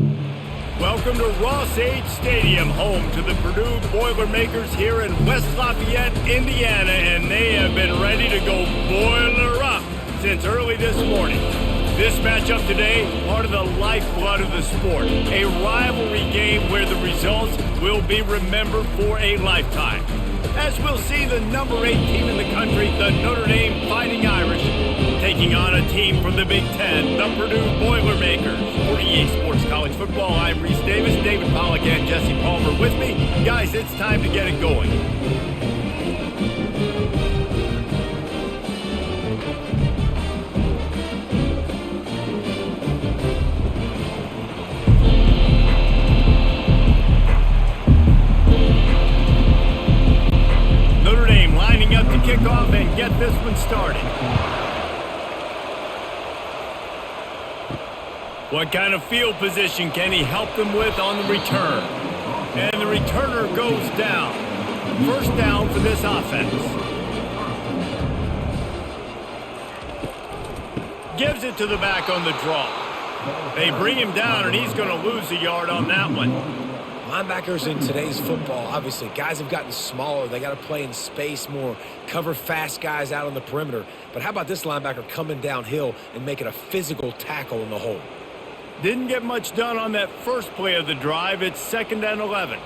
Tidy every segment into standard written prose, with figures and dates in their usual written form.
Welcome to Ross-Age Stadium, home to the Purdue Boilermakers here in West Lafayette, Indiana, and they have been ready to go boiler up since early this morning. This matchup today, part of the lifeblood of the sport, a rivalry game where the results will be remembered for a lifetime. As we'll see the number 8 team in the country, the Notre Dame Fighting Irish, taking on a team from the Big Ten, the Purdue Boilermakers. For EA Sports College Football, I'm Reese Davis, David Pollack, and Jesse Palmer with me. Guys, it's time to get it going. Notre Dame lining up to kick off and get this one started. What kind of field position can he help them with on the return? And the returner goes down. First down for this offense. Gives it to the back on the draw. They bring him down, and he's going to lose a yard on that one. Linebackers in today's football, obviously, guys have gotten smaller. They got to play in space more, cover fast guys out on the perimeter. But how about this linebacker coming downhill and making a physical tackle in the hole? Didn't get much done on that first play of the drive. It's 2nd and 11.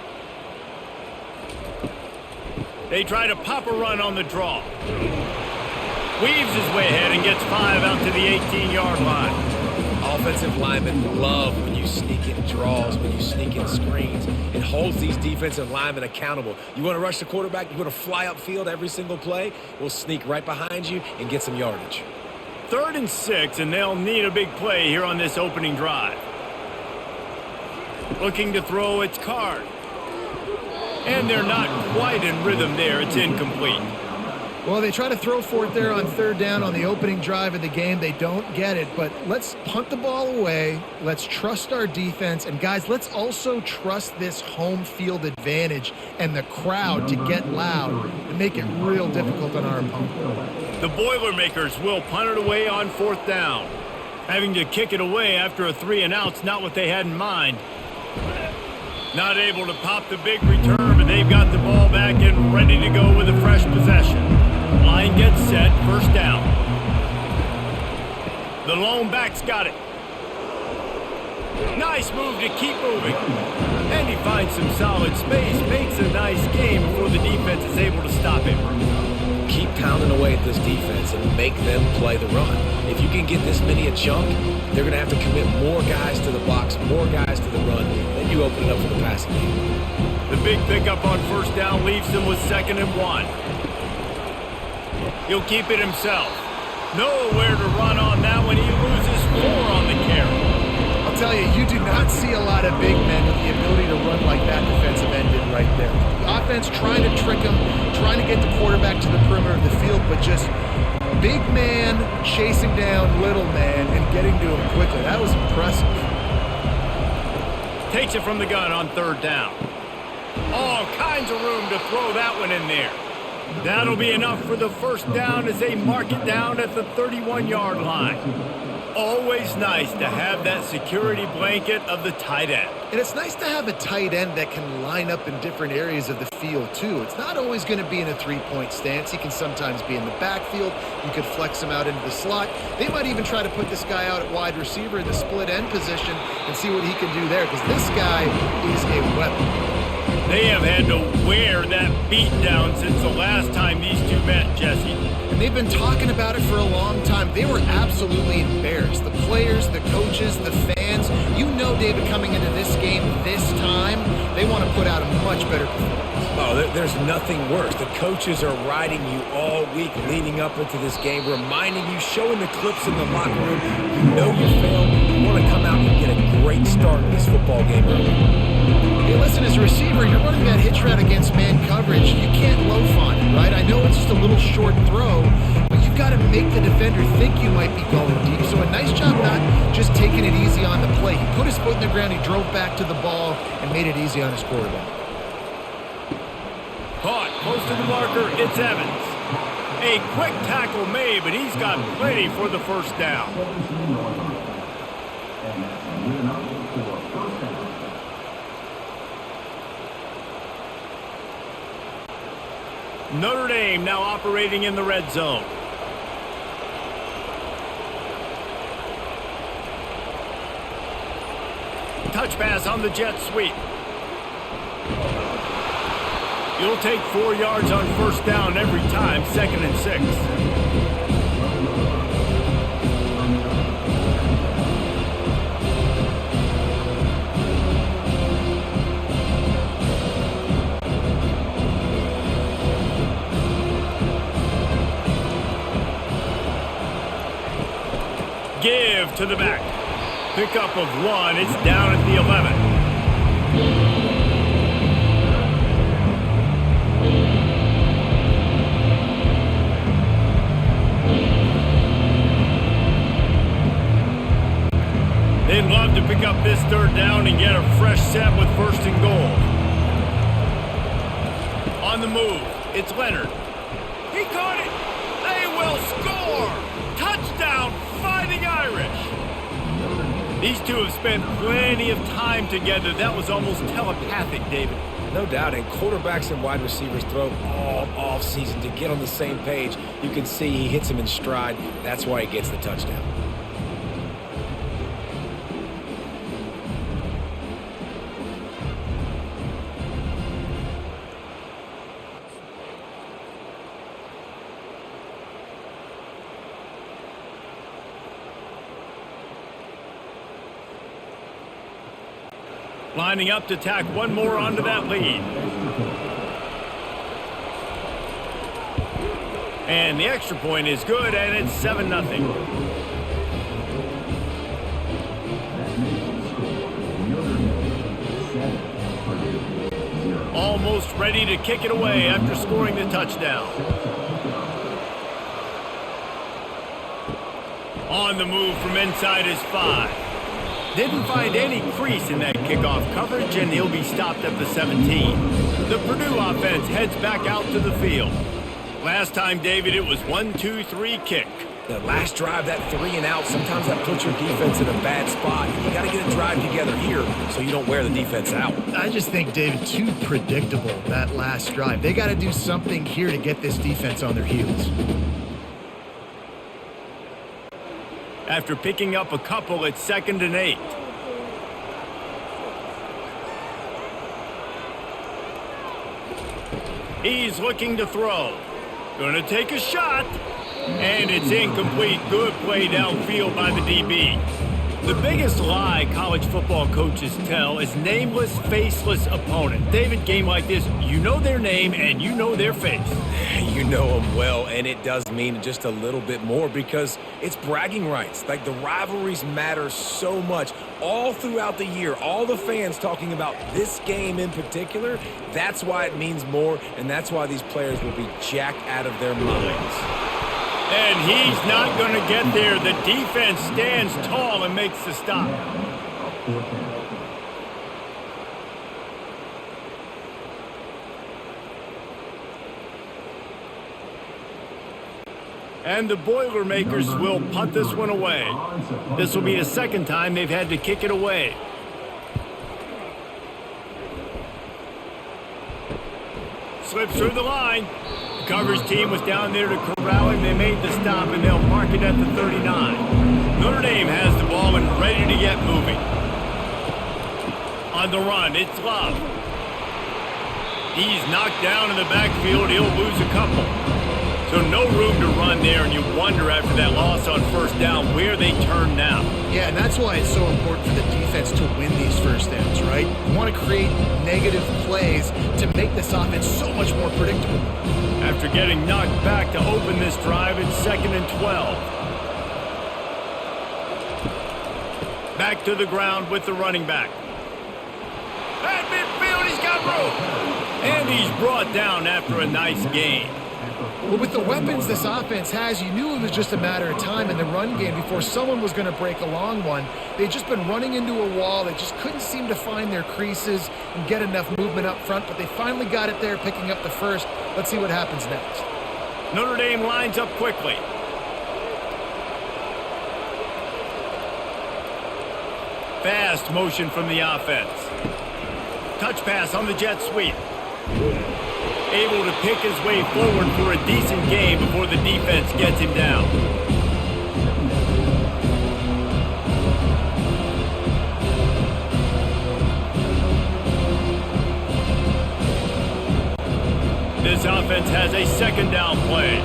They try to pop a run on the draw. Weaves his way ahead and gets 5 out to the 18-yard line. Offensive linemen love when you sneak in draws, when you sneak in screens. It holds these defensive linemen accountable. You want to rush the quarterback, you want to fly upfield every single play, we'll sneak right behind you and get some yardage. 3rd and 6, and they'll need a big play here on this opening drive. Looking to throw its card. And they're not quite in rhythm there. It's incomplete. Well, they try to throw for it there on 3rd down on the opening drive of the game. They don't get it, but let's punt the ball away. Let's trust our defense. And, guys, let's also trust this home field advantage and the crowd to get loud and make it real difficult on our opponent. The Boilermakers will punt it away on 4th down. Having to kick it away after a 3-and-out's not what they had in mind. Not able to pop the big return, but they've got the ball back and ready to go with a fresh possession. Line gets set, 1st down. The lone back's got it. Nice move to keep moving. And he finds some solid space, makes a nice game before the defense is able to stop him. Keep pounding away at this defense and make them play the run. If you can get this many a chunk, they're going to have to commit more guys to the box, more guys to the run, then you open it up for the passing game. The big pickup on 1st down leaves them with 2nd and 1. He'll keep it himself. Nowhere to run on that one. He loses 4 on the carry. I'll tell you, you do not see a lot of big men with the ability to run like that defensive end did right there. The offense trying to trick him, trying to get the quarterback to the perimeter of the field, but just big man chasing down little man and getting to him quickly. That was impressive. Takes it from the gun on 3rd down. All kinds of room to throw that one in there. That'll be enough for the 1st down as they mark it down at the 31-yard line. Always nice to have that security blanket of the tight end. And it's nice to have a tight end that can line up in different areas of the field, too. It's not always going to be in a 3-point stance. He can sometimes be in the backfield. You could flex him out into the slot. They might even try to put this guy out at wide receiver in the split end position and see what he can do there, because this guy is a weapon. They have had to wear that beat down since the last time these two met, Jesse. And they've been talking about it for a long time. They were absolutely embarrassed. The players, the coaches, the fans. You know, David, coming into this game this time, they want to put out a much better performance. Oh, there's nothing worse. The coaches are riding you all week leading up into this game, reminding you, showing the clips in the locker room. You know you failed. You want to come out and get a great start in this football game early. Hey, listen, as a receiver, you're running that hitch route against man coverage. You can't loaf on it, right? I know it's just a little short throw, but you've got to make the defender think you might be going deep. So a nice job not just taking it easy on the play. He put his foot in the ground, he drove back to the ball, and made it easy on his quarterback. Caught close to the marker, it's Evans. A quick tackle made, but he's got plenty for the 1st down. Notre Dame now operating in the red zone. Touch pass on the jet sweep. You'll take 4 yards on first down every time, 2nd and 6. Give to the back. Pickup of 1. It's down at the 11. They'd love to pick up this 3rd down and get a fresh set with 1st and goal. On the move, it's Leonard. He caught it. They will score. Touchdown, Fighting Irish. These two have spent plenty of time together. That was almost telepathic, David. No doubt, and quarterbacks and wide receivers throw all off-season to get on the same page. You can see he hits him in stride. That's why he gets the touchdown. Lining up to tack one more onto that lead. And the extra point is good, and it's 7-0. Almost ready to kick it away after scoring the touchdown. On the move from inside his 5. Didn't find any crease in that kickoff coverage, and he'll be stopped at the 17. The Purdue offense heads back out to the field. Last time, David, it was 1-2-3 kick. The last drive, that 3 and out, sometimes that puts your defense in a bad spot. You got to get a drive together here so you don't wear the defense out. I just think, David, too predictable, that last drive. They got to do something here to get this defense on their heels. After picking up a couple, it's 2nd and 8. He's looking to throw. Gonna take a shot. And it's incomplete. Good play downfield by the DB. The biggest lie college football coaches tell is nameless, faceless opponent. David, game like this, you know their name and you know their face. You know them well, and it does mean just a little bit more because it's bragging rights. Like, the rivalries matter so much all throughout the year. All the fans talking about this game in particular, that's why it means more, and that's why these players will be jacked out of their minds. And he's not going to get there. The defense stands tall and makes the stop. And the Boilermakers will punt this one away. This will be the 2nd time they've had to kick it away. Slips through the line. The coverage team was down there to corral him. They made the stop, and they'll mark it at the 39. Notre Dame has the ball and ready to get moving. On the run, it's Love. He's knocked down in the backfield. He'll lose a couple. So no room to run there, and you wonder after that loss on first down where they turn now. Yeah, and that's why it's so important for the defense to win these first downs, right? You want to create negative plays to make this offense so much more predictable. After getting knocked back to open this drive, it's 2nd and 12. Back to the ground with the running back. At midfield, he's got room. And he's brought down after a nice gain. Well, with the weapons this offense has, you knew it was just a matter of time in the run game before someone was going to break a long one. They'd just been running into a wall. They just couldn't seem to find their creases and get enough movement up front, but they finally got it there, picking up the first. Let's see what happens next. Notre Dame lines up quickly. Fast motion from the offense. Touch pass on the jet sweep. able to pick his way forward for a decent gain before the defense gets him down. This offense has a second down play.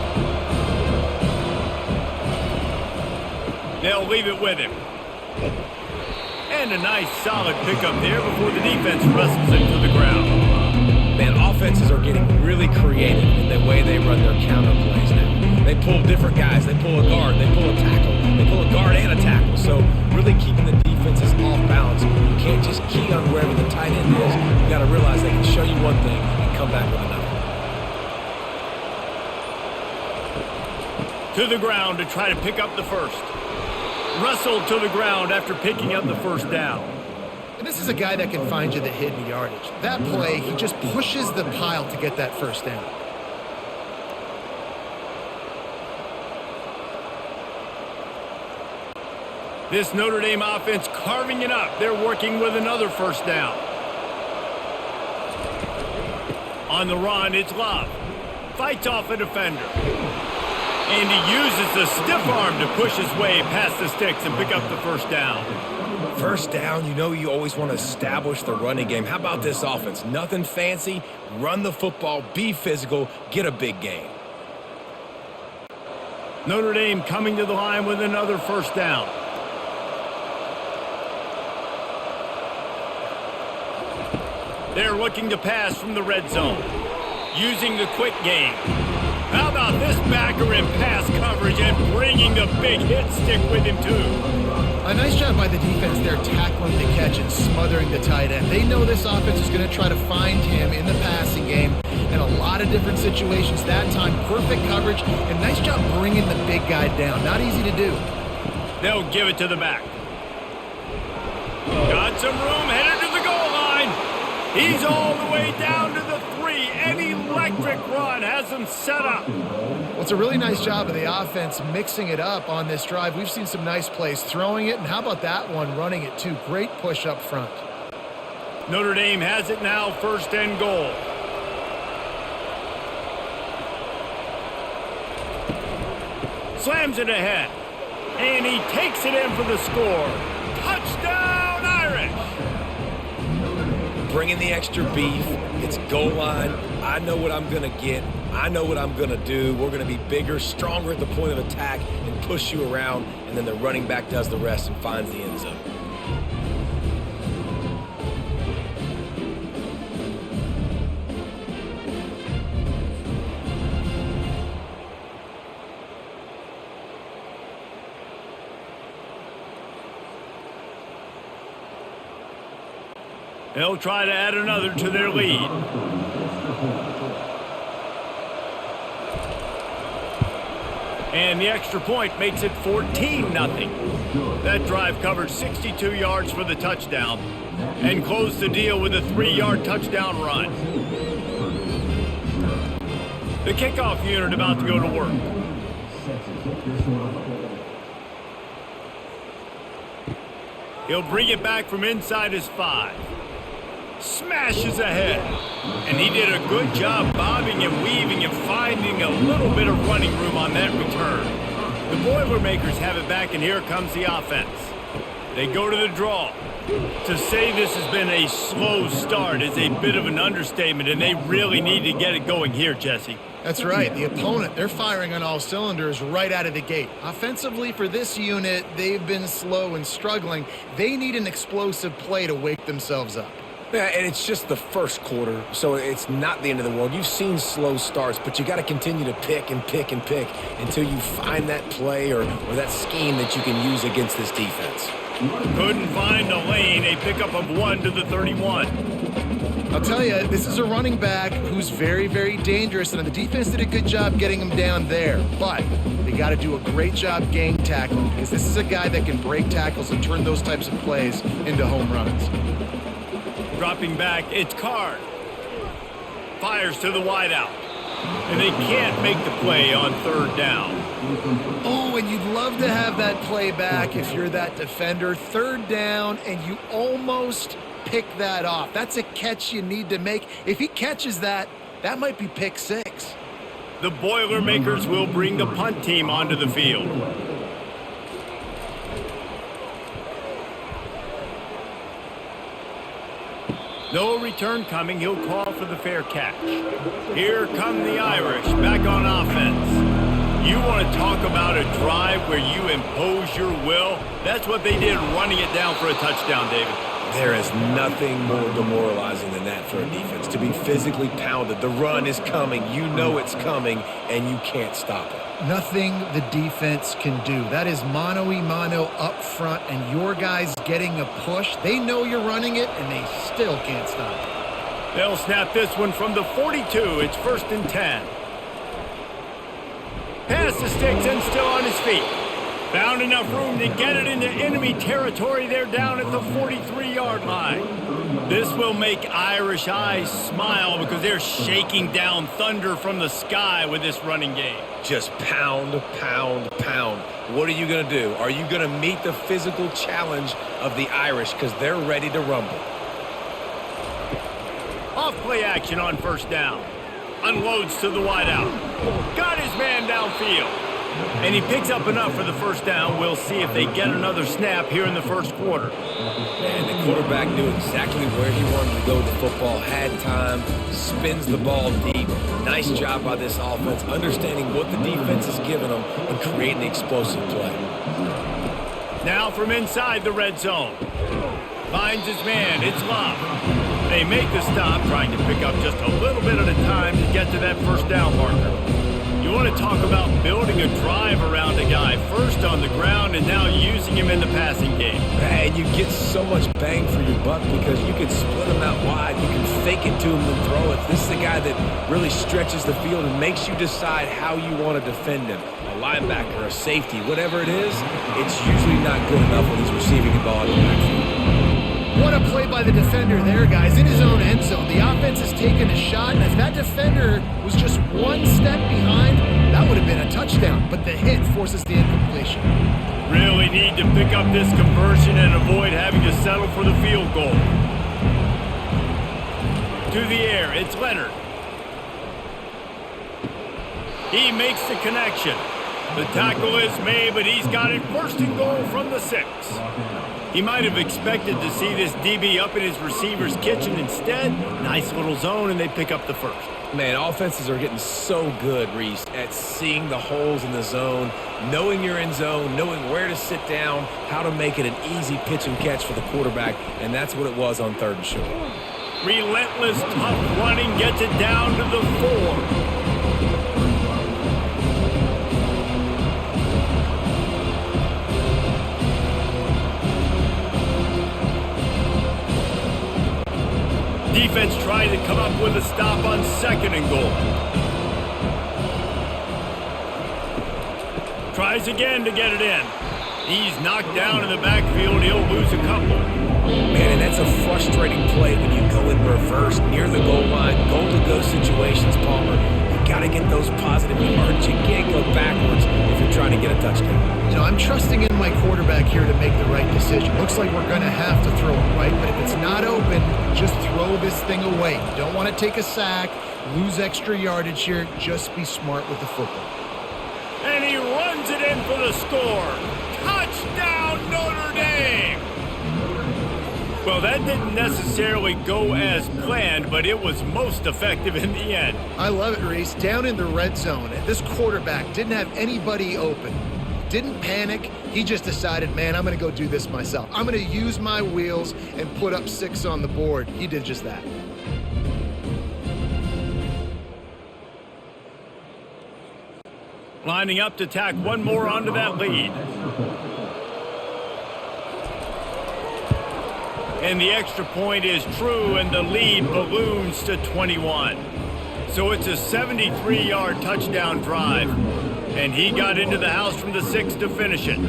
They'll leave it with him. And a nice solid pickup there before the defense wrestles him to the ground. Man, offenses are getting really creative in the way they run their counter plays now. They pull different guys. They pull a guard. They pull a tackle. They pull a guard and a tackle. So really keeping the defenses off balance. You can't just key on wherever the tight end is. You got to realize they can show you one thing and come back with another. To the ground to try to pick up the first. Wrestled to the ground after picking up the first down. And this is a guy that can find you the hidden yardage. That play, he just pushes the pile to get that first down. This Notre Dame offense carving it up. They're working with another first down. On the run, it's Love. Fights off a defender. And he uses the stiff arm to push his way past the sticks and pick up the first down. First down, you know you always want to establish the running game. How about this offense? Nothing fancy. Run the football, be physical, get a big gain. Notre Dame coming to the line with another first down. They're looking to pass from the red zone. Using the quick game. How about this backer in pass coverage and bringing the big hit stick with him too? A nice job by the defense there tackling the catch and smothering the tight end. They know this offense is going to try to find him in the passing game in a lot of different situations. That time, perfect coverage and nice job bringing the big guy down. Not easy to do. They'll give it to the back. Got some room, headed to the goal line. He's all the way down to the 3. An electric run has him set up. Well, it's a really nice job of the offense mixing it up on this drive. We've seen some nice plays throwing it, and how about that one running it too? Great push up front. Notre Dame has it now, first and goal. Slams it ahead, and he takes it in for the score. Touchdown, Irish! Bringing the extra beef. It's goal line. I know what I'm going to get. I know what I'm going to do. We're going to be bigger, stronger at the point of attack and push you around, and then the running back does the rest and finds the end zone. They'll try to add another to their lead. And the extra point makes it 14-0. That drive covered 62 yards for the touchdown and closed the deal with a 3-yard touchdown run. The kickoff unit about to go to work. He'll bring it back from inside his 5. Smashes ahead. And he did a good job bobbing and weaving and finding a little bit of running room on that return. The Boilermakers have it back, and here comes the offense. They go to the draw. To say this has been a slow start is a bit of an understatement, and they really need to get it going here, Jesse. That's right. The opponent, they're firing on all cylinders right out of the gate. Offensively for this unit, they've been slow and struggling. They need an explosive play to wake themselves up. Yeah, and it's just the first quarter, so it's not the end of the world. You've seen slow starts, but you got to continue to pick and pick and pick until you find that play or that scheme that you can use against this defense. Couldn't find a lane, a pickup of 1 to the 31. I'll tell you, this is a running back who's very, very dangerous, and the defense did a good job getting him down there. But they got to do a great job gang tackling, because this is a guy that can break tackles and turn those types of plays into home runs. Dropping back, it's Card. Fires to the wideout. And they can't make the play on third down. Oh, and you'd love to have that play back if you're that defender. Third down, and you almost pick that off. That's a catch you need to make. If he catches that, That might be pick 6. The Boilermakers will bring the punt team onto the field. No return coming. He'll call for the fair catch. Here come the Irish back on offense. You want to talk about a drive where you impose your will? That's what they did running it down for a touchdown, David. There is nothing more demoralizing than that for a defense, to be physically pounded. The run is coming. You know it's coming, and you can't stop it. Nothing the defense can do. That is mano-a-mano up front, and your guys getting a push. They know you're running it, and they still can't stop it. They'll snap this one from the 42. It's 1st and 10. Pass to Sticks and still on his feet. Found enough room to get it into enemy territory. They're down at the 43-yard line. This will make Irish eyes smile because they're shaking down thunder from the sky with this running game. Just pound, pound, pound. What are you going to do? Are you going to meet the physical challenge of the Irish because they're ready to rumble? Off play action on 1st down. Unloads to the wideout. Got his man downfield. And he picks up enough for the 1st down. We'll see if they get another snap here in the 1st quarter. And the quarterback knew exactly where he wanted to go with the football, had time, spins the ball deep. Nice job by this offense, understanding what the defense has given them and creating an explosive play. Now from inside the red zone. Finds his man. It's Love. They make the stop, trying to pick up just a little bit at a time to get to that 1st down marker. You want to talk about building a drive around a guy, first on the ground and now using him in the passing game. And you get so much bang for your buck because you can split him out wide. You can fake it to him and throw it. This is a guy that really stretches the field and makes you decide how you want to defend him. A linebacker, a safety, whatever it is, it's usually not good enough when he's receiving the ball in the backfield. What a play by the defender there, guys, in his own end zone. The offense has taken a shot, and if that defender was just one step behind, that would have been a touchdown. But the hit forces the incompletion. Really need to pick up this conversion and avoid having to settle for the field goal. To the air, it's Leonard. He makes the connection. The tackle is made, but he's got it 1st and goal from the 6. He might have expected to see this DB up in his receiver's kitchen. Instead, nice little zone, and they pick up the 1st. Man, offenses are getting so good, Reese, at seeing the holes in the zone, knowing you're in zone, knowing where to sit down, how to make it an easy pitch and catch for the quarterback, and that's what it was on 3rd and short. Relentless, tough running gets it down to the 4. Defense trying to come up with a stop on 2nd and goal. Tries again to get it in. He's knocked down in the backfield. He'll lose a couple. Man, and that's a frustrating play when you go in reverse near the goal line, goal-to-go situations, Palmer. You got to get those positive yards. You can't go backwards if you're trying to get a touchdown. You know, I'm trusting in my quarterback here to make the right decision. Looks like we're going to have to throw it right, but if it's not open, just throw this thing away. You don't want to take a sack, lose extra yardage here. Just be smart with the football. And he runs it in for the score. Touchdown, Notre Dame! Well, that didn't necessarily go as planned, but it was most effective in the end. I love it, Reese. Down in the red zone, and this quarterback didn't have anybody open. Didn't panic. He just decided, man, I'm going to go do this myself. I'm going to use my wheels and put up 6 on the board. He did just that. Lining up to tack one more onto that lead. And the extra point is true, and the lead balloons to 21. So it's a 73-yard touchdown drive. And he got into the house from the 6 to finish it.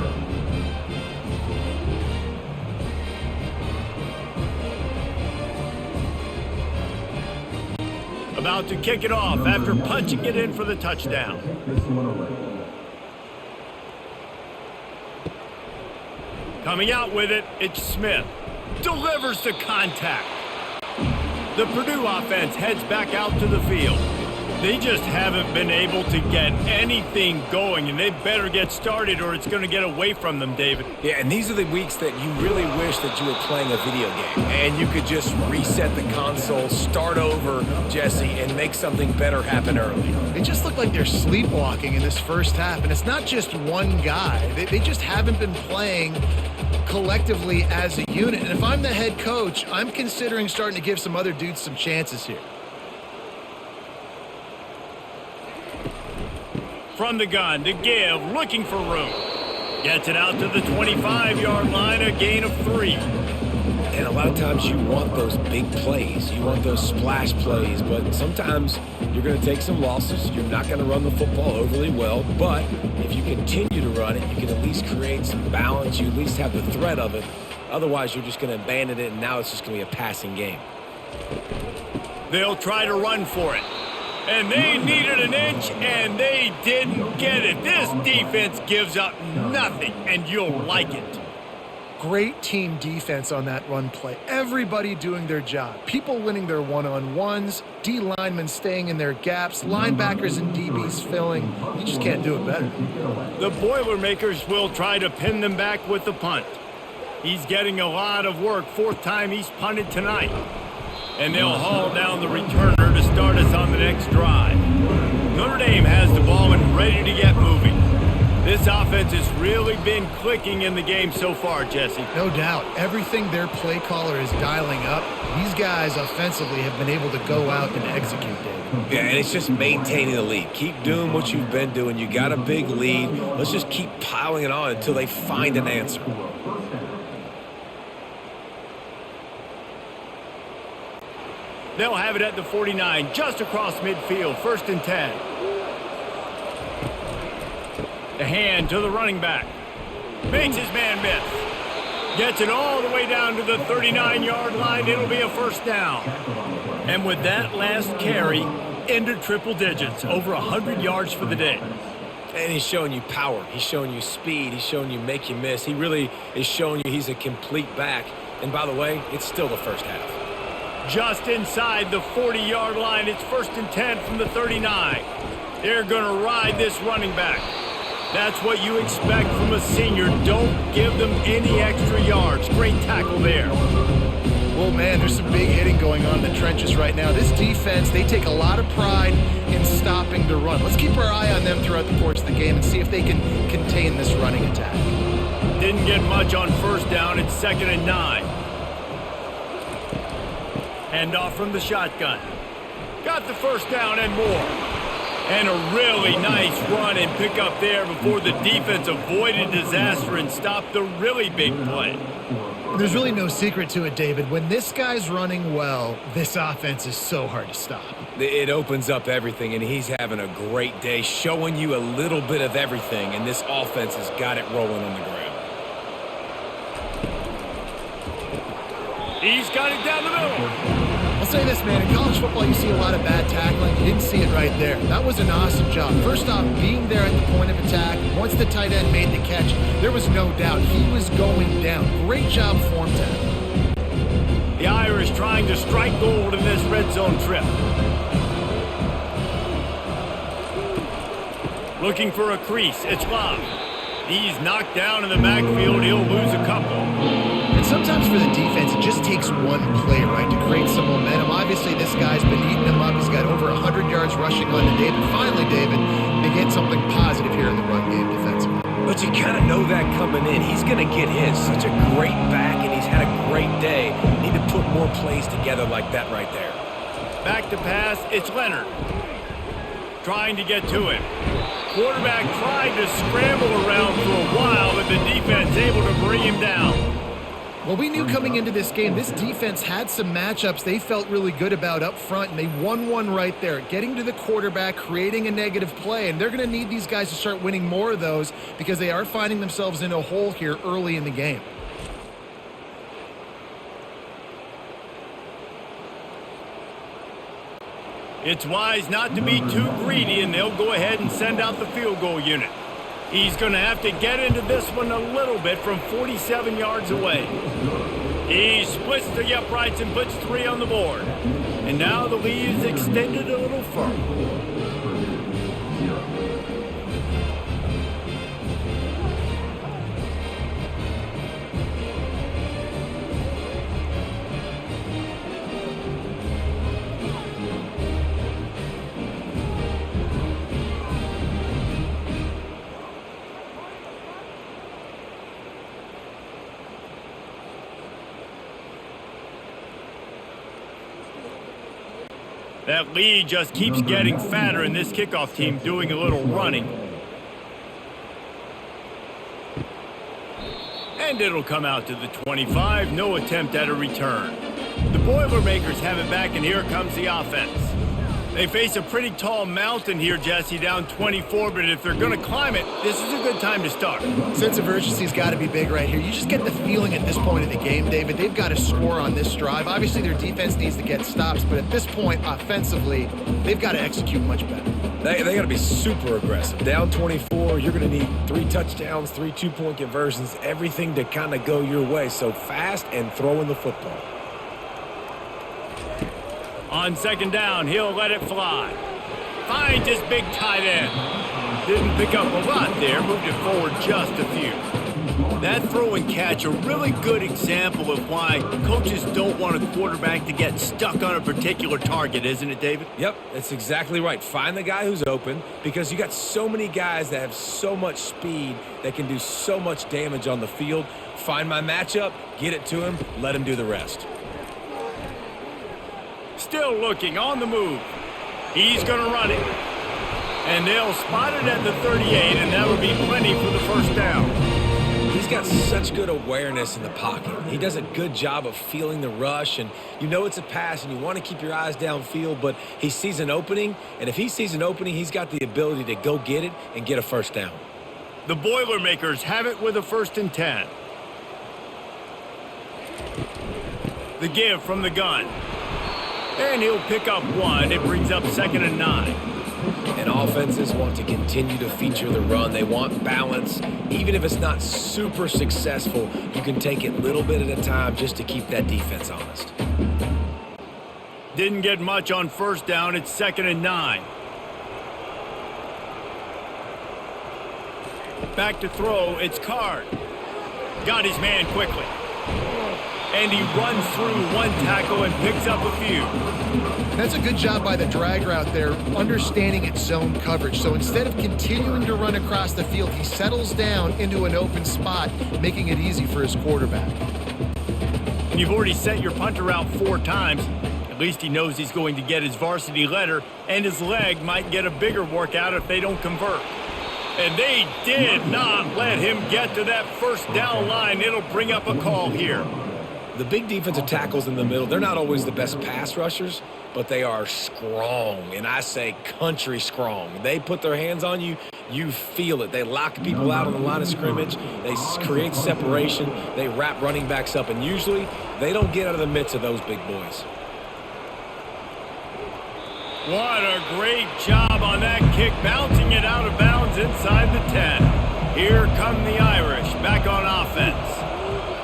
About to kick it off after punching it in for the touchdown. Coming out with it, it's Smith. Delivers the contact. The Purdue offense heads back out to the field. They just haven't been able to get anything going, and they better get started or it's going to get away from them, David. Yeah, and these are the weeks that you really wish that you were playing a video game and you could just reset the console, start over, Jesse, and make something better happen early. They just look like they're sleepwalking in this first half, and it's not just one guy. They just haven't been playing collectively as a unit. And if I'm the head coach, I'm considering starting to give some other dudes some chances here. From the gun to give, looking for room. Gets it out to the 25-yard line, a gain of 3. And a lot of times you want those big plays. You want those splash plays, but sometimes you're going to take some losses. You're not going to run the football overly well, but if you continue to run it, you can at least create some balance. You at least have the threat of it. Otherwise, you're just going to abandon it, and now it's just going to be a passing game. They'll try to run for it. And they needed an inch, and they didn't get it. This defense gives up nothing, and you'll like it. Great team defense on that run play. Everybody doing their job. People winning their one-on-ones, D linemen staying in their gaps, linebackers and DBs filling. You just can't do it better. The Boilermakers will try to pin them back with the punt. He's getting a lot of work. 4th time he's punted tonight. And they'll haul down the returner to start us on the next drive. Notre Dame has the ball and ready to get moving. This offense has really been clicking in the game so far, Jesse. No doubt. Everything their play caller is dialing up, these guys offensively have been able to go out and execute, David. Yeah, and it's just maintaining the lead. Keep doing what you've been doing. You got a big lead. Let's just keep piling it on until they find an answer. They'll have it at the 49, just across midfield, 1st and 10. The hand to the running back. Makes his man miss. Gets it all the way down to the 39-yard line. It'll be a 1st down. And with that last carry, into triple digits, over 100 yards for the day. And he's showing you power. He's showing you speed. He's showing you make you miss. He really is showing you he's a complete back. And by the way, it's still the first half. Just inside the 40-yard line. It's 1st and 10 from the 39. They're going to ride this running back. That's what you expect from a senior. Don't give them any extra yards. Great tackle there. Well, man, there's some big hitting going on in the trenches right now. This defense, they take a lot of pride in stopping the run. Let's keep our eye on them throughout the course of the game and see if they can contain this running attack. Didn't get much on 1st down. It's 2nd and 9. Hand off from the shotgun. Got the 1st down and more. And a really nice run and pick up there before the defense avoided disaster and stopped the really big play. There's really no secret to it, David. When this guy's running well, this offense is so hard to stop. It opens up everything, and he's having a great day, showing you a little bit of everything, and this offense has got it rolling on the ground. He's got it down the middle. I'll say this, man. In college football, you see a lot of bad tackling. You didn't see it right there. That was an awesome job. First off, being there at the point of attack. Once the tight end made the catch, there was no doubt he was going down. Great job form tackle. The Irish trying to strike gold in this red zone trip. Looking for a crease. It's Love. He's knocked down in the backfield. He'll lose a couple. And sometimes for the defense, it just takes one play, right, to create some momentum. Obviously, this guy's been eating them up. He's got over 100 yards rushing on the day. But finally, David, they get something positive here in the run game defensively. But you kind of know that coming in. He's going to get his. Such a great back, and he's had a great day. Need to put more plays together like that right there. Back to pass. It's Leonard. Trying to get to him. Quarterback tried to scramble around for a while, but the defense able to bring him down. Well, we knew coming into this game, this defense had some matchups they felt really good about up front, and they won one right there, getting to the quarterback, creating a negative play, and they're going to need these guys to start winning more of those because they are finding themselves in a hole here early in the game. It's wise not to be too greedy, and they'll go ahead and send out the field goal unit. He's going to have to get into this one a little bit from 47 yards away. He splits the uprights and puts 3 on the board. And now the lead is extended a little further. That lead just keeps getting fatter, and this kickoff team doing a little running. And it'll come out to the 25. No attempt at a return. The Boilermakers have it back, and here comes the offense. They face a pretty tall mountain here, Jesse, down 24, but if they're going to climb it, this is a good time to start. Sense of urgency's got to be big right here. You just get the feeling at this point of the game, David, they've got to score on this drive. Obviously, their defense needs to get stops, but at this point, offensively, they've got to execute much better. They got to be super aggressive. Down 24, you're going to need 3 touchdowns, 3 two-point conversions, everything to kind of go your way. So fast and throwing the football. On second down, he'll let it fly. Finds his big tight end. Didn't pick up a lot there, moved it forward just a few. That throw and catch, a really good example of why coaches don't want a quarterback to get stuck on a particular target, isn't it, David? Yep, that's exactly right. Find the guy who's open, because you got so many guys that have so much speed that can do so much damage on the field. Find my matchup, get it to him, let him do the rest. Still looking, on the move. He's going to run it. And they'll spot it at the 38, and that'll be plenty for the first down. He's got such good awareness in the pocket. He does a good job of feeling the rush, and you know it's a pass, and you want to keep your eyes downfield, but he sees an opening, and if he sees an opening, he's got the ability to go get it and get a first down. The Boilermakers have it with a 1st and 10. The give from the gun. And he'll pick up 1. It brings up 2nd and 9. And offenses want to continue to feature the run. They want balance. Even if it's not super successful, you can take it a little bit at a time just to keep that defense honest. Didn't get much on 1st down. It's 2nd and 9. Back to throw. It's Card. Got his man quickly. And he runs through 1 tackle and picks up a few. That's a good job by the drag route there, understanding its zone coverage. So instead of continuing to run across the field, he settles down into an open spot, making it easy for his quarterback. And you've already sent your punter out 4 times. At least he knows he's going to get his varsity letter, and his leg might get a bigger workout if they don't convert. And they did not let him get to that 1st down line. It'll bring up a call here. The big defensive tackles in the middle, they're not always the best pass rushers, but they are strong, and I say country strong. They put their hands on you, you feel it. They lock people out on the line of scrimmage. They create separation. They wrap running backs up, and usually they don't get out of the midst of those big boys. What a great job on that kick, bouncing it out of bounds inside the 10. Here come the Irish, back on offense.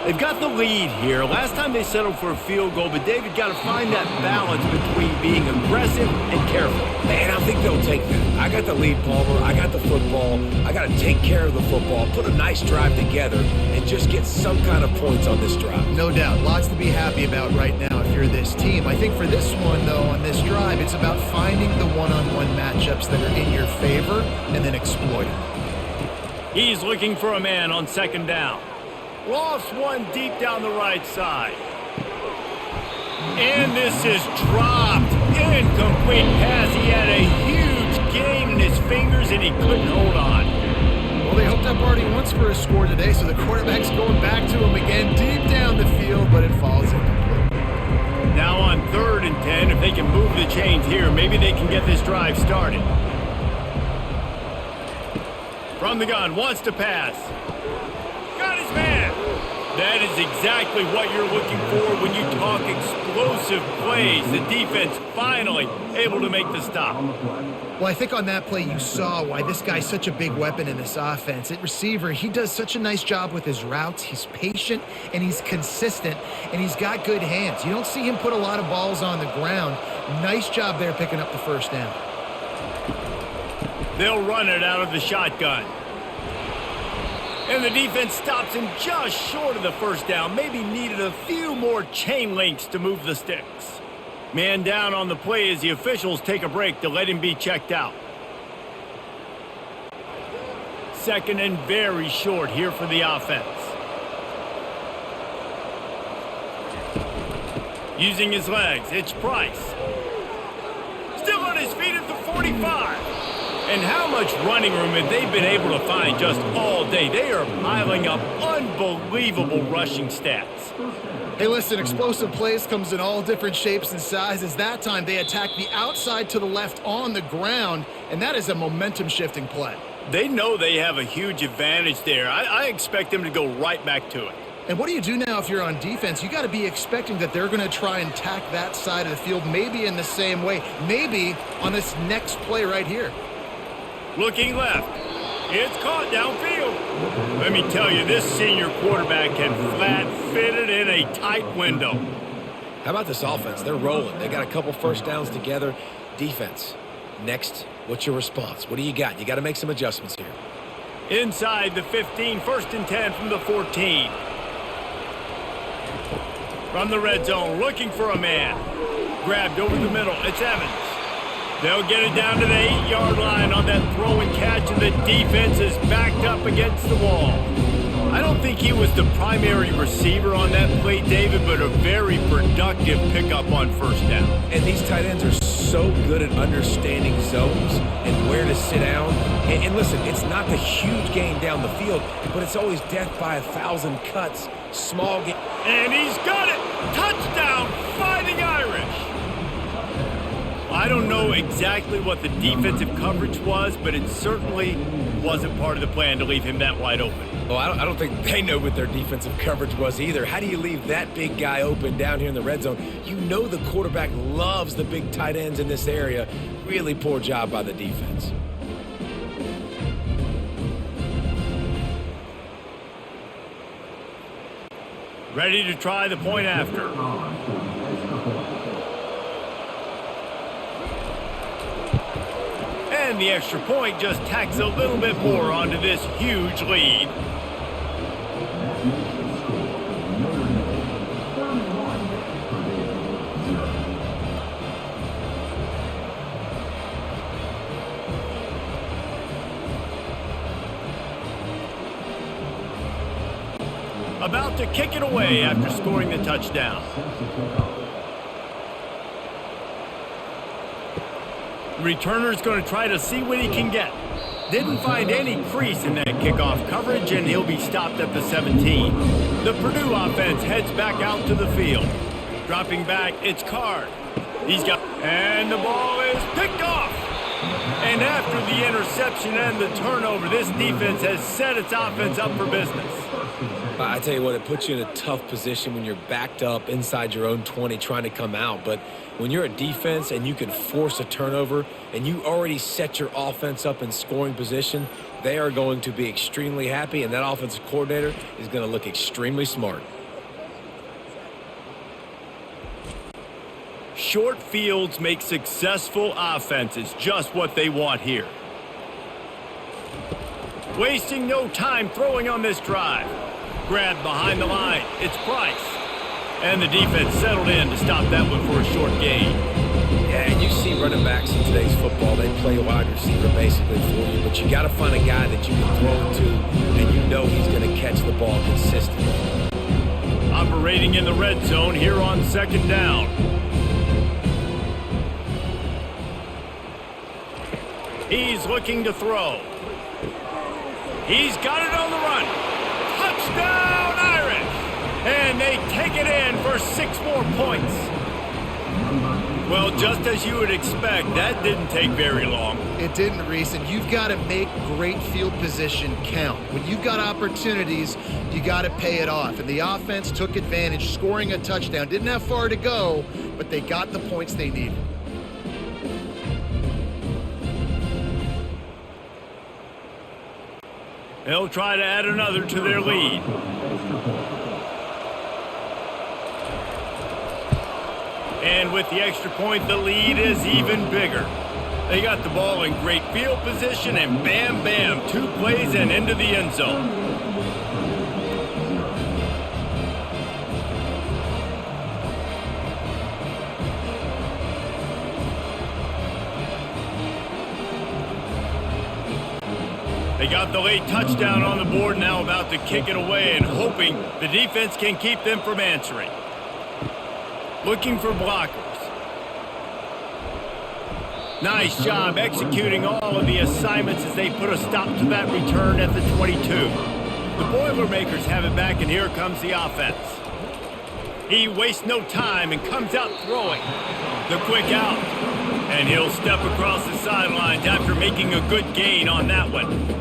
They've got the lead here. Last time they settled for a field goal, but David got to find that balance between being aggressive and careful. Man, I think they'll take that. I got the lead, Palmer. I got the football. I got to take care of the football, put a nice drive together, and just get some kind of points on this drive. No doubt. Lots to be happy about right now if you're this team. I think for this one, though, on this drive, it's about finding the one-on-one matchups that are in your favor and then exploiting them. He's looking for a man on 2nd down. Lost 1 deep down the right side. And this is dropped. Incomplete pass. He had a huge gain in his fingers, and he couldn't hold on. Well, they hooked up already once for a score today, so the quarterback's going back to him again deep down the field, but it falls incomplete. Now on 3rd and 10, if they can move the chains here, maybe they can get this drive started. From the gun, wants to pass. Got his man. That is exactly what you're looking for when you talk explosive plays. The defense finally able to make the stop. Well, I think on that play you saw why this guy's such a big weapon in this offense. At receiver, he does such a nice job with his routes. He's patient, and he's consistent, and he's got good hands. You don't see him put a lot of balls on the ground. Nice job there picking up the first down. They'll run it out of the shotgun. And the defense stops him just short of the first down. Maybe needed a few more chain links to move the sticks. Man down on the play as the officials take a break to let him be checked out. Second and very short here for the offense. Using his legs, it's Price. Still on his feet at the 45. And how much running room have they been able to find just all day? They are piling up unbelievable rushing stats. Hey, listen, explosive plays comes in all different shapes and sizes. That time they attack the outside to the left on the ground, and that is a momentum-shifting play. They know they have a huge advantage there. I expect them to go right back to it. And what do you do now if you're on defense? You got to be expecting that they're going to try and attack that side of the field, maybe in the same way, maybe on this next play right here. Looking left. It's caught downfield. Let me tell you, this senior quarterback can flat fit it in a tight window. How about this offense? They're rolling. They got a couple first downs together. Defense. Next, what's your response? What do you got? You got to make some adjustments here. Inside the 15, first and 10 from the 14. From the red zone, looking for a man. Grabbed over the middle. It's Evans. They'll get it down to the 8-yard line on that throw and catch, and the defense is backed up against the wall. I don't think he was the primary receiver on that play, David, but a very productive pickup on first down. And these tight ends are so good at understanding zones and where to sit down. And listen, it's not the huge gain down the field, but it's always death by 1,000 cuts. Small gain. And he's got it! Touchdown, Fighting Irish! I don't know exactly what the defensive coverage was, but it certainly wasn't part of the plan to leave him that wide open. Well, I don't think they know what their defensive coverage was either. How do you leave that big guy open down here in the red zone? You know the quarterback loves the big tight ends in this area. Really poor job by the defense. Ready to try the point after. And the extra point just tacks a little bit more onto this huge lead. About to kick it away after scoring the touchdown. Returner's going to try to see what he can get. Didn't find any crease in that kickoff coverage, and he'll be stopped at the 17. The Purdue offense heads back out to the field. Dropping back, it's Card. And the ball is picked off. And after the interception and the turnover, this defense has set its offense up for business. I tell you what, it puts you in a tough position when you're backed up inside your own 20 trying to come out. But when you're a defense and you can force a turnover and you already set your offense up in scoring position, they are going to be extremely happy, and that offensive coordinator is going to look extremely smart. Short fields make successful offenses, just what they want here. Wasting no time throwing on this drive. Grabbed behind the line. It's Price. And the defense settled in to stop that one for a short gain. Yeah, and you see running backs in today's football, they play a wide receiver basically for you, but you got to find a guy that you can throw to and you know he's going to catch the ball consistently. Operating in the red zone here on second down. He's looking to throw. He's got it on the run. Touchdown, Irish! And they take it in for 6 more points. Well, just as you would expect, that didn't take very long. It didn't, Reese, and you've got to make great field position count. When you've got opportunities, you got to pay it off. And the offense took advantage, scoring a touchdown. Didn't have far to go, but they got the points they needed. They'll try to add another to their lead. And with the extra point, the lead is even bigger. They got the ball in great field position, and bam, bam, 2 plays and into the end zone. They got the late touchdown on the board, now about to kick it away and hoping the defense can keep them from answering. Looking for blockers. Nice job executing all of the assignments as they put a stop to that return at the 22. The Boilermakers have it back, and here comes the offense. He wastes no time and comes out throwing. The quick out. And he'll step across the sidelines after making a good gain on that one.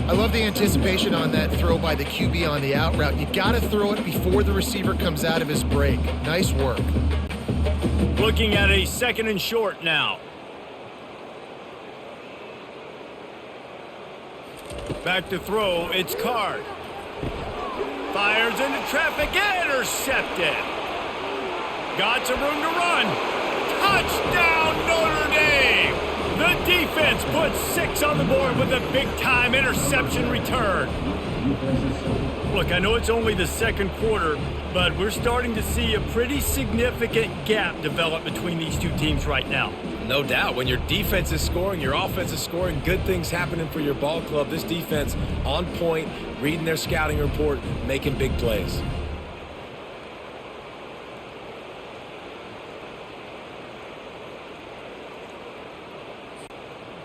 I love the anticipation on that throw by the QB on the out route. You got to throw it before the receiver comes out of his break. Nice work. Looking at a 2nd and short now. Back to throw, it's Card. Fires into traffic, intercepted. Got some room to run. Touchdown, Notre Dame! The defense puts 6 on the board with a big-time interception return. Look, I know it's only the 2nd quarter, but we're starting to see a pretty significant gap develop between these two teams right now. No doubt. When your defense is scoring, your offense is scoring, good things happening for your ball club. This defense on point, reading their scouting report, making big plays.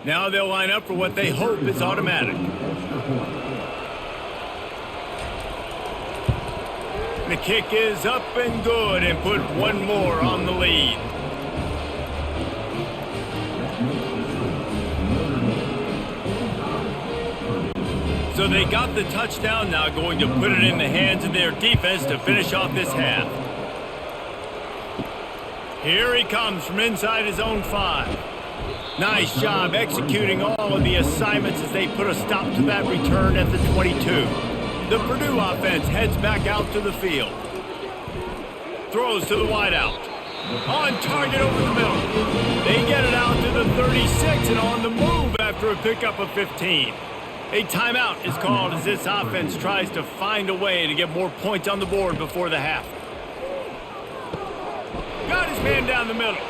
Now they'll line up for what they hope is automatic. The kick is up and good, and put 1 more on the lead. So they got the touchdown, now going to put it in the hands of their defense to finish off this half. Here he comes from inside his own 5. Nice job executing all of the assignments as they put a stop to that return at the 22. The Purdue offense heads back out to the field. Throws to the wideout. On target over the middle. They get it out to the 36 and on the move after a pickup of 15. A timeout is called as this offense tries to find a way to get more points on the board before the half. Got his man down the middle.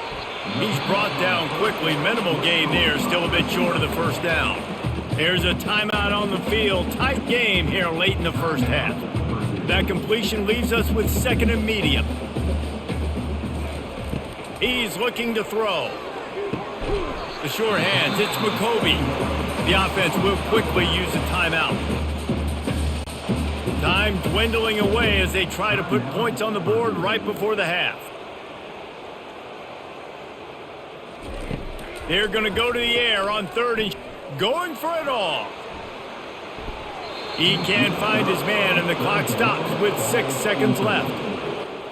He's brought down quickly. Minimal gain there. Still a bit short of the first down. There's a timeout on the field. Tight game here late in the first half. That completion leaves us with 2nd and medium. He's looking to throw. The sure hands. It's McCoby. The offense will quickly use a timeout. Time dwindling away as they try to put points on the board right before the half. They're going to go to the air on 3rd and going for it all. He can't find his man, and the clock stops with 6 seconds left.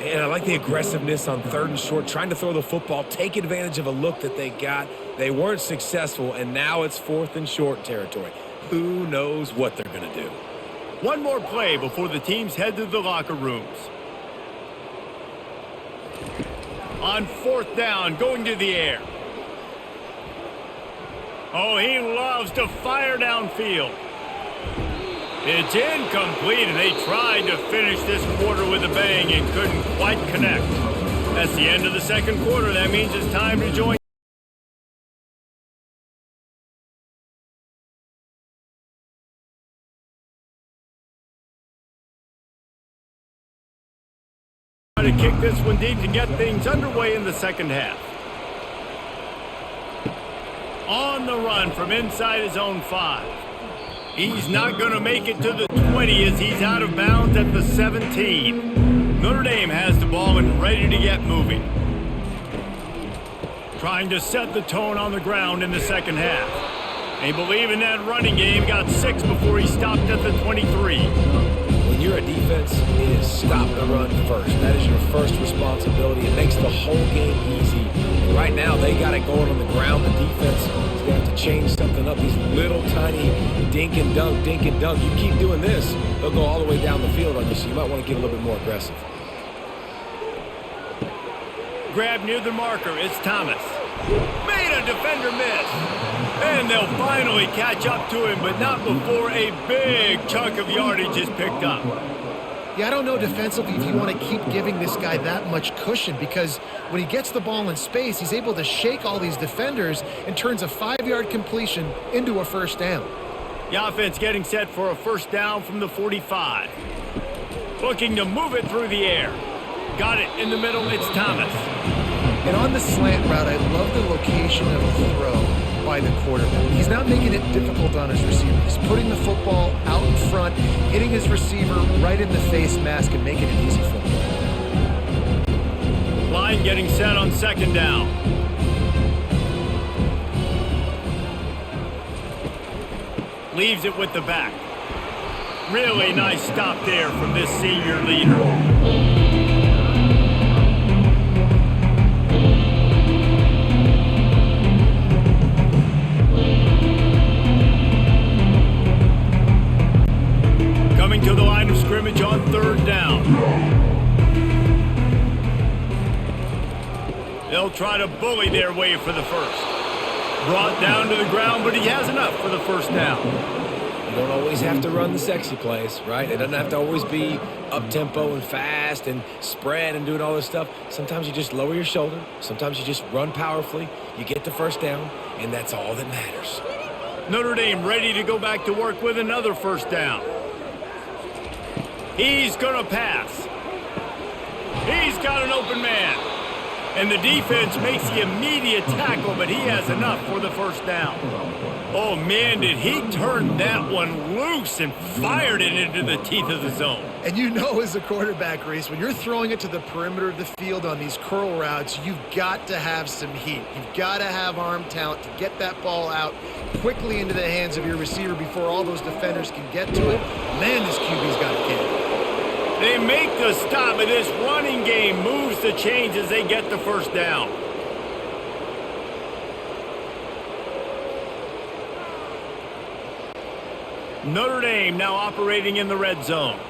And I like the aggressiveness on 3rd and short, trying to throw the football, take advantage of a look that they got. They weren't successful, and now it's 4th and short territory. Who knows what they're going to do? One more play before the teams head to the locker rooms. On 4th down, going to the air. Oh, he loves to fire downfield. It's incomplete, and they tried to finish this quarter with a bang and couldn't quite connect. That's the end of the 2nd quarter. That means it's time to join. To kick this one deep to get things underway in the 2nd half. On the run from inside his own 5. He's not going to make it to the 20 as he's out of bounds at the 17. Notre Dame has the ball and ready to get moving. trying to set the tone on the ground in the second half. They believe in that running game, got 6 before he stopped at the 23. When you're a defense, it is stop the run first. That is your first responsibility. It makes the whole game easy. And right now, they got it going on the ground. The defense is going to have to change something up. These little tiny dink and dunk, dink and dunk. You keep doing this, they'll go all the way down the field on you, so you might want to get a little bit more aggressive. Grab near the marker, it's Thomas. Made a defender miss. And they'll finally catch up to him, but not before a big chunk of yardage is picked up. Yeah, I don't know defensively if you want to keep giving this guy that much cushion, because when he gets the ball in space, he's able to shake all these defenders and turns a 5-yard completion into a first down. The offense getting set for a first down from the 45. Looking to move it through the air. Got it in the middle, it's Thomas. And on the slant route, I love the location of the throw by the quarterback. He's not making it difficult on his receiver. He's putting the football out in front, hitting his receiver right in the face mask and making it easy for him. Line getting set on second down. Leaves it with the back. Really nice stop there from this senior leader. To the line of scrimmage on third down. They'll try to bully their way for the first. Brought down to the ground, but he has enough for the first down. You don't always have to run the sexy plays, right? It doesn't have to always be up-tempo and fast and spread and doing all this stuff. Sometimes you just lower your shoulder. Sometimes you just run powerfully. You get the first down, and that's all that matters. Notre Dame ready to go back to work with another first down. He's going to pass. He's got an open man. And the defense makes the immediate tackle, but he has enough for the first down. Oh, man, did he turn that one loose and fired it into the teeth of the zone. And you know, as a quarterback, Reese, when you're throwing it to the perimeter of the field on these curl routes, you've got to have some heat. You've got to have arm talent to get that ball out quickly into the hands of your receiver before all those defenders can get to it. Man, this QB's got a cannon. They make the stop, and this running game moves the chains as they get the first down. Notre Dame now operating in the red zone.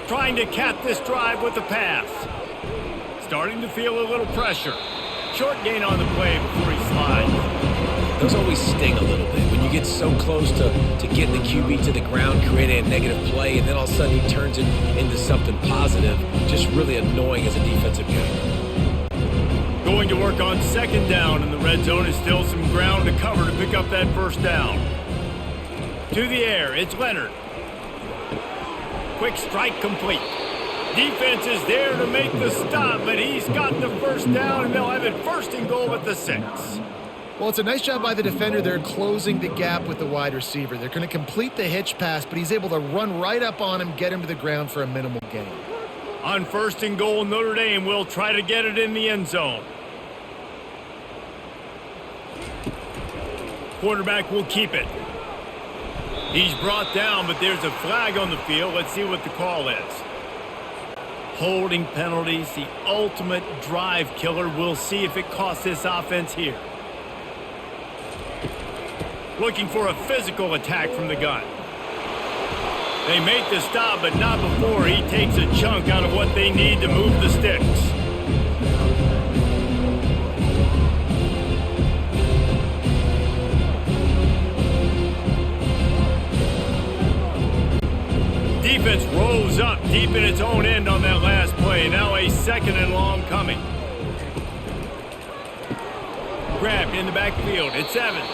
Trying to cap this drive with the pass. Starting to feel a little pressure. Short gain on the play before he slides. Those always sting a little bit when you get so close to getting the QB to the ground, creating a negative play, and then all of a sudden he turns it into something positive. Just really annoying as a defensive guy. Going to work on second down in the red zone is still some ground to cover to pick up that first down. To the air, it's Leonard. Quick strike complete. Defense is there to make the stop, but he's got the first down, and they'll have it first and goal at the 6. Well, it's a nice job by the defender. They're closing the gap with the wide receiver. They're going to complete the hitch pass, but he's able to run right up on him, get him to the ground for a minimal gain. On first and goal, Notre Dame will try to get it in the end zone. Quarterback will keep it. He's brought down, but there's a flag on the field. Let's see what the call is. Holding penalties, the ultimate drive killer. We'll see if it costs this offense here. Looking for a physical attack from the gun. They make the stop, but not before he takes a chunk out of what they need to move the sticks. Defense rolls up deep in its own end on that last play. Now a second and long coming. Grabbed in the backfield. It's Evans.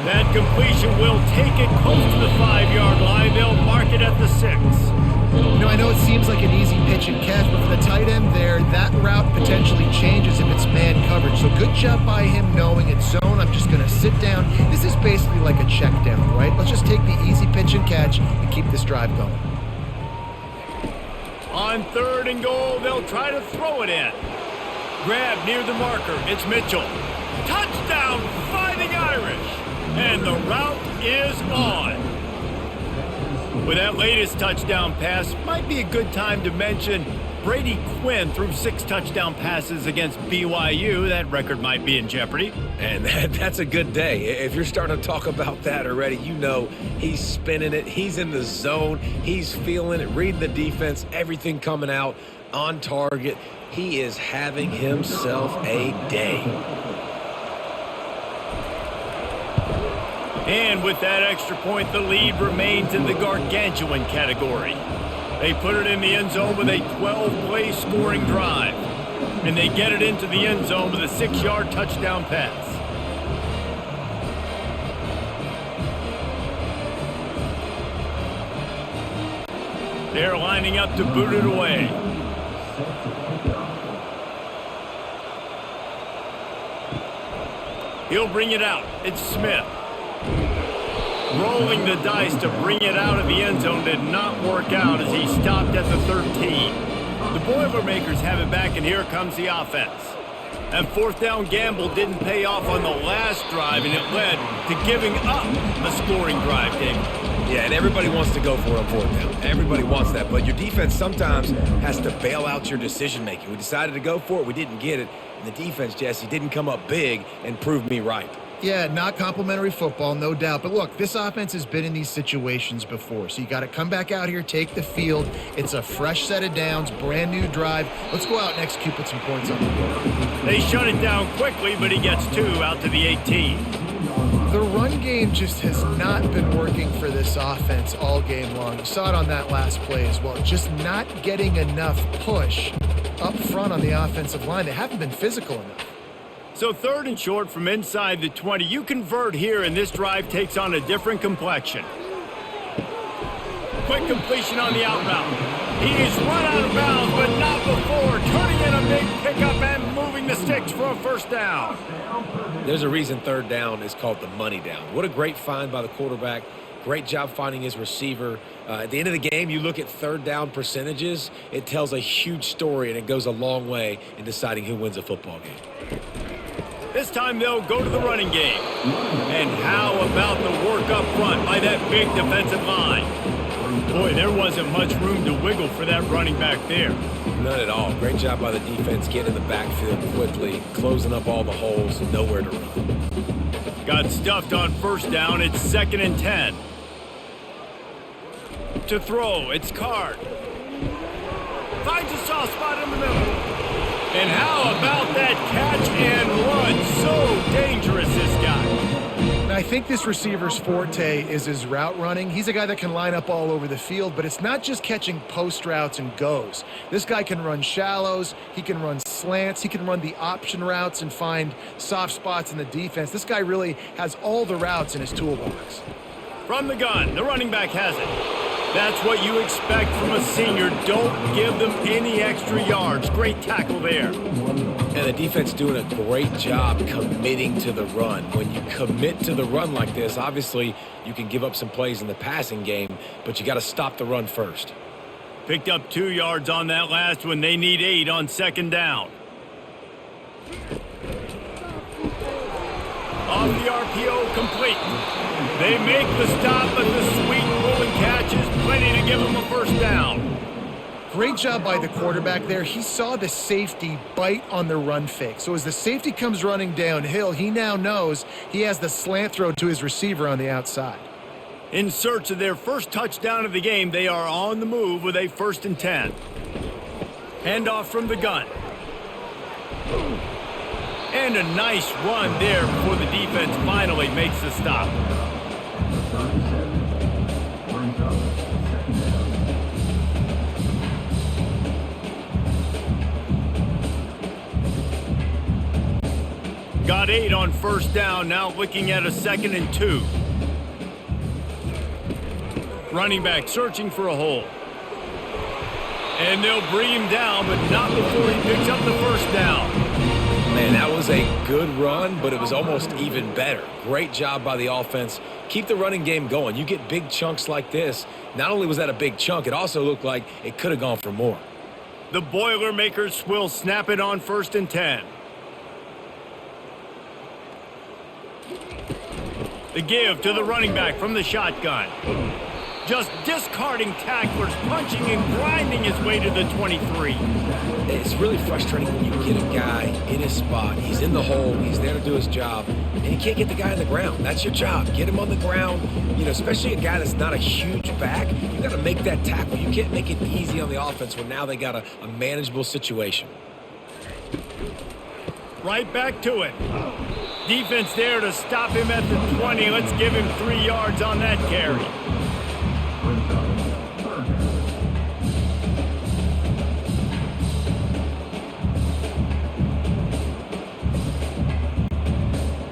That completion will take it close to the 5-yard line. They'll mark it at the 6. You know, I know it seems like an easy pitch and catch, but for the tight end there, that route potentially changes if it's man coverage. So good job by him knowing it's zone. I'm just going to sit down. This is basically like a check down, right? Let's just take the easy pitch and catch and keep this drive going. On 3rd and goal, they'll try to throw it in. Grab near the marker. It's Mitchell. Touchdown, Fighting Irish. And the route is on. With that latest touchdown pass, might be a good time to mention Brady Quinn threw 6 touchdown passes against BYU. That record might be in jeopardy. And that's a good day. If you're starting to talk about that already, you know he's spinning it. He's in the zone. He's feeling it, reading the defense, everything coming out on target. He is having himself a day. And with that extra point, the lead remains in the gargantuan category. They put it in the end zone with a 12-play scoring drive. And they get it into the end zone with a 6-yard touchdown pass. They're lining up to boot it away. He'll bring it out. It's Smith. Rolling the dice to bring it out of the end zone did not work out as he stopped at the 13. The Boilermakers have it back, and here comes the offense. That 4th down gamble didn't pay off on the last drive, and it led to giving up a scoring drive, David. Yeah, and everybody wants to go for it on 4th down. Everybody wants that, but your defense sometimes has to bail out your decision-making. We decided to go for it. We didn't get it. And the defense, Jesse, didn't come up big and prove me right. Yeah, not complimentary football, no doubt. But look, this offense has been in these situations before. So you got to come back out here, take the field. It's a fresh set of downs, brand new drive. Let's go out and execute, put some points on the board. They shut it down quickly, but he gets 2 out to the 18. The run game just has not been working for this offense all game long. You saw it on that last play as well. Just not getting enough push up front on the offensive line. They haven't been physical enough. So 3rd and short from inside the 20. You convert here, and this drive takes on a different complexion. Quick completion on the out route. He is run out of bounds, but not before turning in a big pickup and moving the sticks for a 1st down. There's a reason 3rd down is called the money down. What a great find by the quarterback. Great job finding his receiver. At the end of the game, you look at 3rd down percentages. It tells a huge story, and it goes a long way in deciding who wins a football game. This time they'll go to the running game. And how about the work up front by that big defensive line? Boy, there wasn't much room to wiggle for that running back there. None at all. Great job by the defense getting in the backfield quickly, closing up all the holes, nowhere to run. Got stuffed on 1st down. It's 2nd and 10. To throw, it's Card. Finds a soft spot in the middle. And how about that catch and run? So dangerous, this guy. And I think this receiver's forte is his route running. He's a guy that can line up all over the field, but it's not just catching post routes and goes. This guy can run shallows, he can run slants, he can run the option routes and find soft spots in the defense. This guy really has all the routes in his toolbox. From the gun, the running back has it. That's what you expect from a senior. Don't give them any extra yards. Great tackle there. And the defense doing a great job committing to the run. When you commit to the run like this, obviously you can give up some plays in the passing game, but you got to stop the run first. Picked up 2 yards on that last one. They need 8 on 2nd down. Off the RPO, complete. They make the stop, but the sweet rolling catch is plenty to give them a 1st down. Great job by the quarterback there. He saw the safety bite on the run fake. So as the safety comes running downhill, he now knows he has the slant throw to his receiver on the outside. In search of their 1st touchdown of the game, they are on the move with a 1st and 10. Handoff from the gun. And a nice run there before the defense finally makes the stop. Got 8 on 1st down, now looking at a 2nd and 2. Running back searching for a hole. And they'll bring him down, but not before he picks up the 1st down. Man, that was a good run, but it was almost even better. Great job by the offense. Keep the running game going. You get big chunks like this. Not only was that a big chunk, it also looked like it could have gone for more. The Boilermakers will snap it on 1st and 10. The give to the running back from the shotgun. Just discarding tacklers, punching and grinding his way to the 23. It's really frustrating when you get a guy in his spot. He's in the hole. He's there to do his job. And you can't get the guy on the ground. That's your job. Get him on the ground. You know, especially a guy that's not a huge back. You got to make that tackle. You can't make it easy on the offense when now they got a manageable situation. Right back to it. Defense there to stop him at the 20. Let's give him 3 yards on that carry.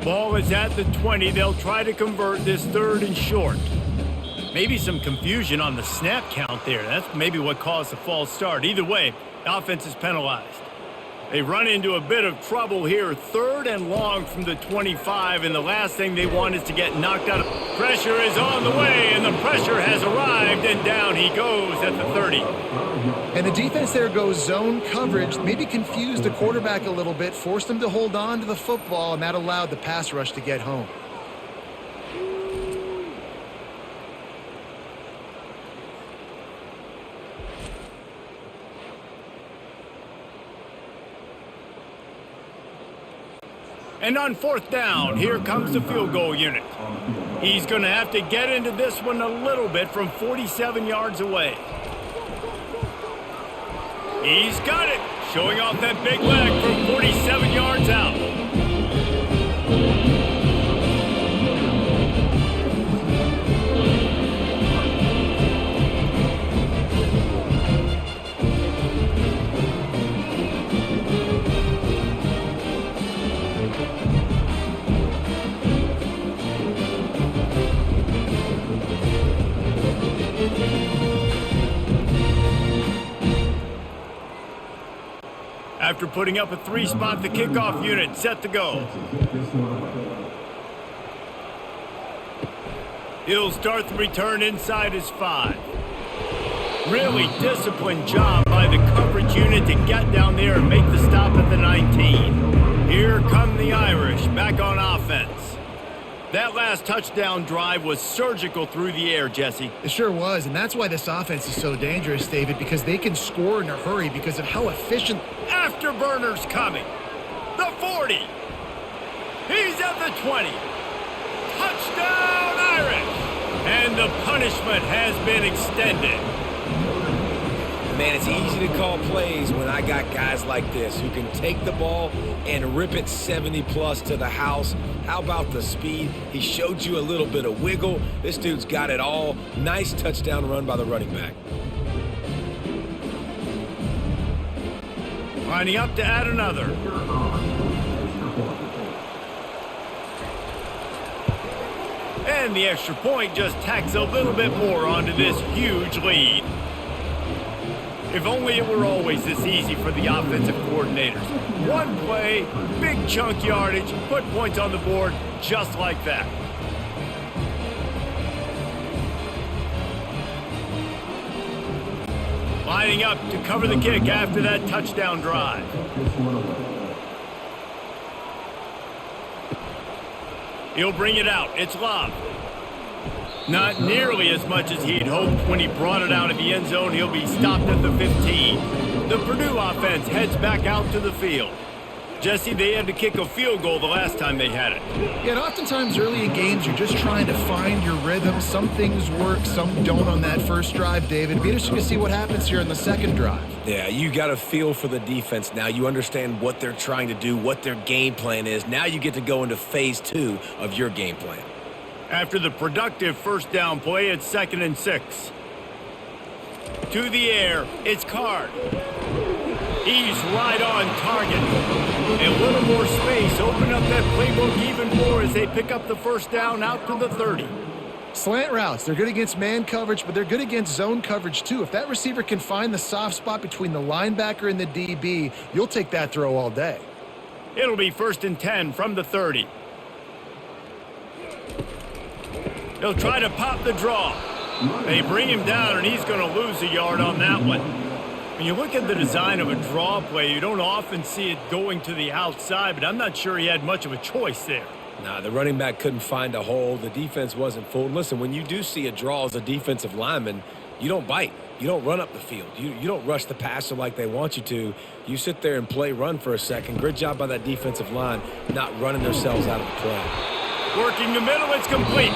Ball is at the 20. They'll try to convert this 3rd and short. Maybe some confusion on the snap count there. That's maybe what caused the false start. Either way, offense is penalized. They run into a bit of trouble here. 3rd and long from the 25, and the last thing they want is to get knocked out. Pressure is on the way, and the pressure has arrived, and down he goes at the 30. And the defense there goes zone coverage, maybe confused the quarterback a little bit, forced him to hold on to the football, and that allowed the pass rush to get home. And on 4th down, here comes the field goal unit. He's going to have to get into this one a little bit from 47 yards away. He's got it, showing off that big leg from 47 yards out. After putting up a 3-spot, the kickoff unit set to go. He'll start the return inside his 5. Really disciplined job by the coverage unit to get down there and make the stop at the 19. Here come the Irish back on offense. That last touchdown drive was surgical through the air, Jesse. It sure was, and that's why this offense is so dangerous, David, because they can score in a hurry because of how efficient. Afterburners coming. The 40. He's at the 20. Touchdown, Irish! And the punishment has been extended. Man, it's easy to call plays when I got guys like this who can take the ball and rip it 70-plus to the house. How about the speed? He showed you a little bit of wiggle. This dude's got it all. Nice touchdown run by the running back. Lining up to add another. And the extra point just tacks a little bit more onto this huge lead. If only it were always this easy for the offensive coordinators. One play, big chunk yardage, put points on the board just like that. Lining up to cover the kick after that touchdown drive. He'll bring it out. It's Love. Not nearly as much as he'd hoped when he brought it out of the end zone. He'll be stopped at the 15. The Purdue offense heads back out to the field. Jesse, they had to kick a field goal the last time they had it. Yeah, and oftentimes early in games, you're just trying to find your rhythm. Some things work, some don't on that first drive, David. Be interesting to see what happens here in the second drive. Yeah, you got a feel for the defense now. You understand what they're trying to do, what their game plan is. Now you get to go into phase 2 of your game plan. After the productive first down play, it's 2nd and 6. To the air, it's Card. He's right on target. A little more space, open up that playbook even more as they pick up the first down out to the 30. Slant routes, they're good against man coverage, but they're good against zone coverage too. If that receiver can find the soft spot between the linebacker and the DB, you'll take that throw all day. It'll be 1st and 10 from the 30. He'll try to pop the draw. They bring him down, and he's going to lose a yard on that one. When you look at the design of a draw play, you don't often see it going to the outside, but I'm not sure he had much of a choice there. Nah, the running back couldn't find a hole. The defense wasn't fooled. Listen, when you do see a draw as a defensive lineman, you don't bite. You don't run up the field. You don't rush the passer like they want you to. You sit there and play run for a second. Great job by that defensive line not running themselves out of the play. Working the middle, it's complete.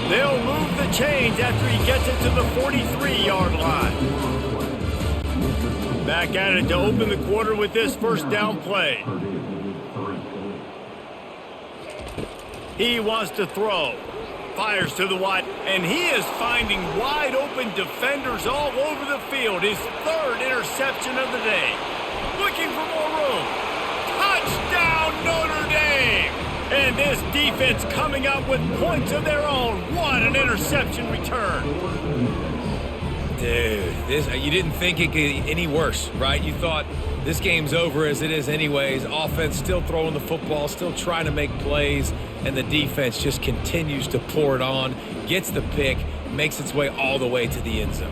They'll move the chains after he gets it to the 43-yard line. Back at it to open the quarter with this 1st down play. He wants to throw. Fires to the wide, and he is finding wide-open defenders all over the field. His 3rd interception of the day. Looking for more room. Touchdown, Notre Dame! And this defense coming up with points of their own. What an interception return. Dude, you didn't think it could get any worse, right? You thought this game's over as it is anyways. Offense still throwing the football, still trying to make plays, and the defense just continues to pour it on, gets the pick, makes its way all the way to the end zone.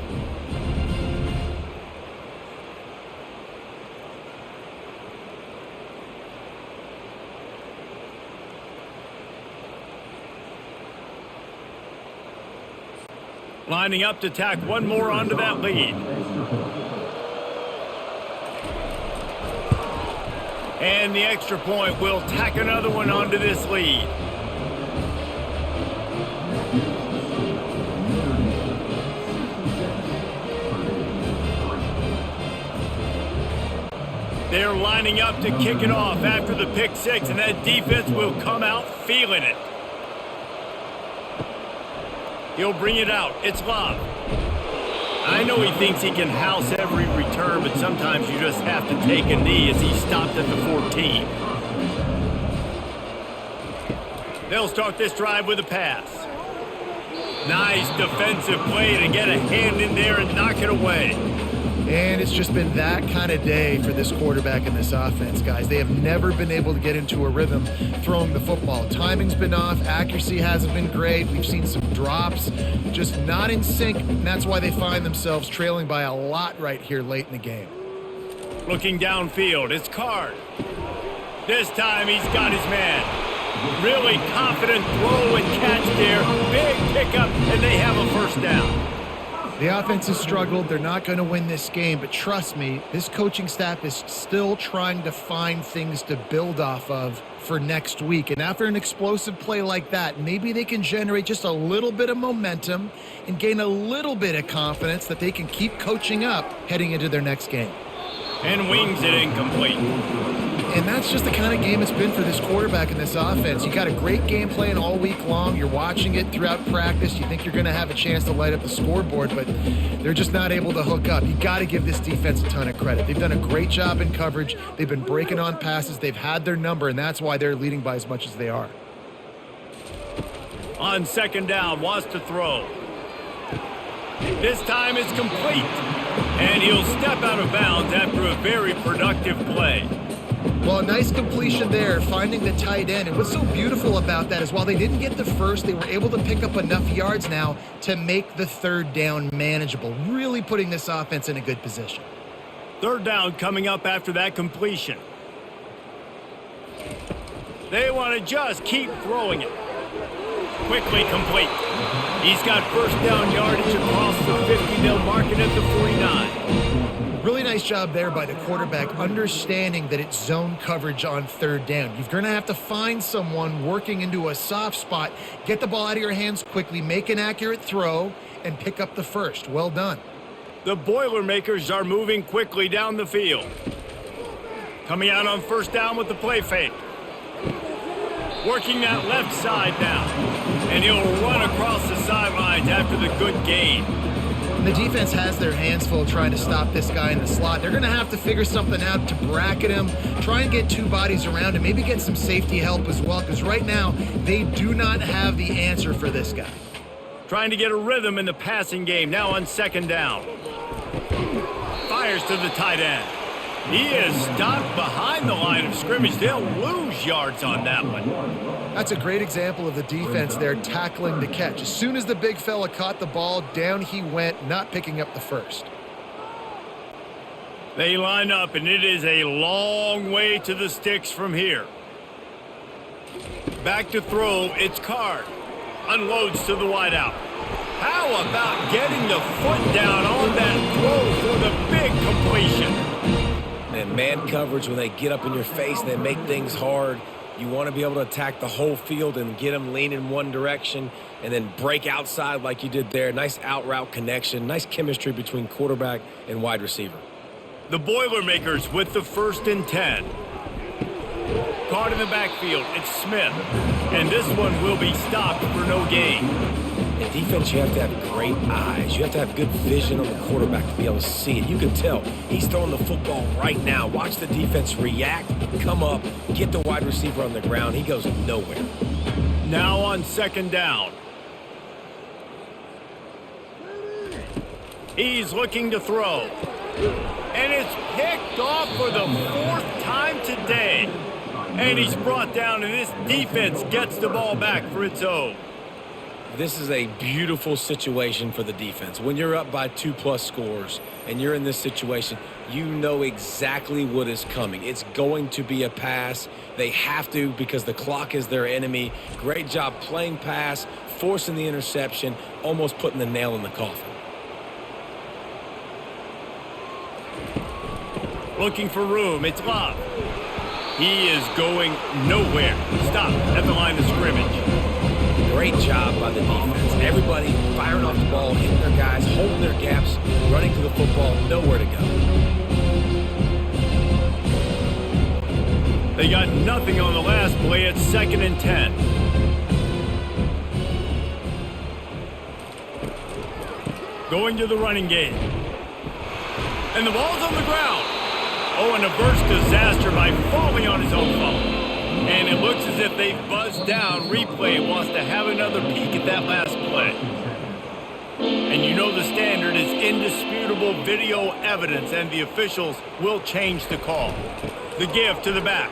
Lining up to tack one more onto that lead. And the extra point will tack another one onto this lead. They're lining up to kick it off after the pick six, and that defense will come out feeling it. He'll bring it out. It's Love. I know he thinks he can house every return, but sometimes you just have to take a knee as he stopped at the 14. They'll start this drive with a pass. Nice defensive play to get a hand in there and knock it away. And it's just been that kind of day for this quarterback and this offense, guys. They have never been able to get into a rhythm throwing the football. Timing's been off. Accuracy hasn't been great. We've seen some drops, just not in sync, and that's why they find themselves trailing by a lot right here late in the game. Looking downfield, it's Card. This time he's got his man. Really confident throw and catch there. Big pickup, and they have a 1st down. The offense has struggled. They're not going to win this game, but trust me, this coaching staff is still trying to find things to build off of for next week. And after an explosive play like that, maybe they can generate just a little bit of momentum and gain a little bit of confidence that they can keep coaching up heading into their next game. And wings it incomplete. And that's just the kind of game it's been for this quarterback and this offense. You got a great game plan all week long. You're watching it throughout practice. You think you're going to have a chance to light up the scoreboard, but they're just not able to hook up. You got to give this defense a ton of credit. They've done a great job in coverage. They've been breaking on passes. They've had their number, and that's why they're leading by as much as they are. On 2nd down, wants to throw. This time it's complete. And he'll step out of bounds after a very productive play. Well, a nice completion there, finding the tight end. And what's so beautiful about that is while they didn't get the first, they were able to pick up enough yards now to make the 3rd down manageable, really putting this offense in a good position. 3rd down coming up after that completion. They want to just keep throwing it. Quickly complete. He's got 1st down yardage across the 50. They'll mark it at the 49. Really nice job there by the quarterback, understanding that it's zone coverage on 3rd down. You're going to have to find someone working into a soft spot, get the ball out of your hands quickly, make an accurate throw, and pick up the 1st. Well done. The Boilermakers are moving quickly down the field. Coming out on 1st down with the play fake. Working that left side now. And he'll run across the sidelines after the good gain. The defense has their hands full trying to stop this guy in the slot. They're going to have to figure something out to bracket him, try and get 2 bodies around him, maybe get some safety help as well, because right now they do not have the answer for this guy. Trying to get a rhythm in the passing game, now on 2nd down. Fires to the tight end. He is stopped behind the line of scrimmage. They'll lose yards on that one. That's a great example of the defense there tackling the catch. As soon as the big fella caught the ball, down he went, not picking up the first. They line up, and it is a long way to the sticks from here. Back to throw, it's Card. Unloads to the wideout. How about getting the foot down on that throw for the big completion? And man coverage, when they get up in your face, they make things hard. You want to be able to attack the whole field and get them leaning one direction and then break outside like you did there. Nice out route connection, nice chemistry between quarterback and wide receiver. The Boilermakers with the 1st and 10. Caught in the backfield, it's Smith. And this one will be stopped for no gain. In defense, you have to have great eyes. You have to have good vision on the quarterback to be able to see it. You can tell he's throwing the football right now. Watch the defense react, come up, get the wide receiver on the ground. He goes nowhere. Now on 2nd down. He's looking to throw. And it's picked off for the 4th time today. And he's brought down, and this defense gets the ball back for its own. This is a beautiful situation for the defense. When you're up by 2+ scores and you're in this situation, you know exactly what is coming. It's going to be a pass. They have to because the clock is their enemy. Great job playing pass, forcing the interception, almost putting the nail in the coffin. Looking for room, it's Love. He is going nowhere. Stop at the line of scrimmage. Great job by the defense. Everybody firing off the ball, hitting their guys, holding their gaps, running to the football, nowhere to go. They got nothing on the last play. It's 2nd and 10. Going to the running game. And the ball's on the ground. Oh, and a burst disaster by falling on his own phone. And it looks as if they've buzzed down. Replay wants to have another peek at that last play. And you know the standard is indisputable video evidence, and the officials will change the call. The give to the back.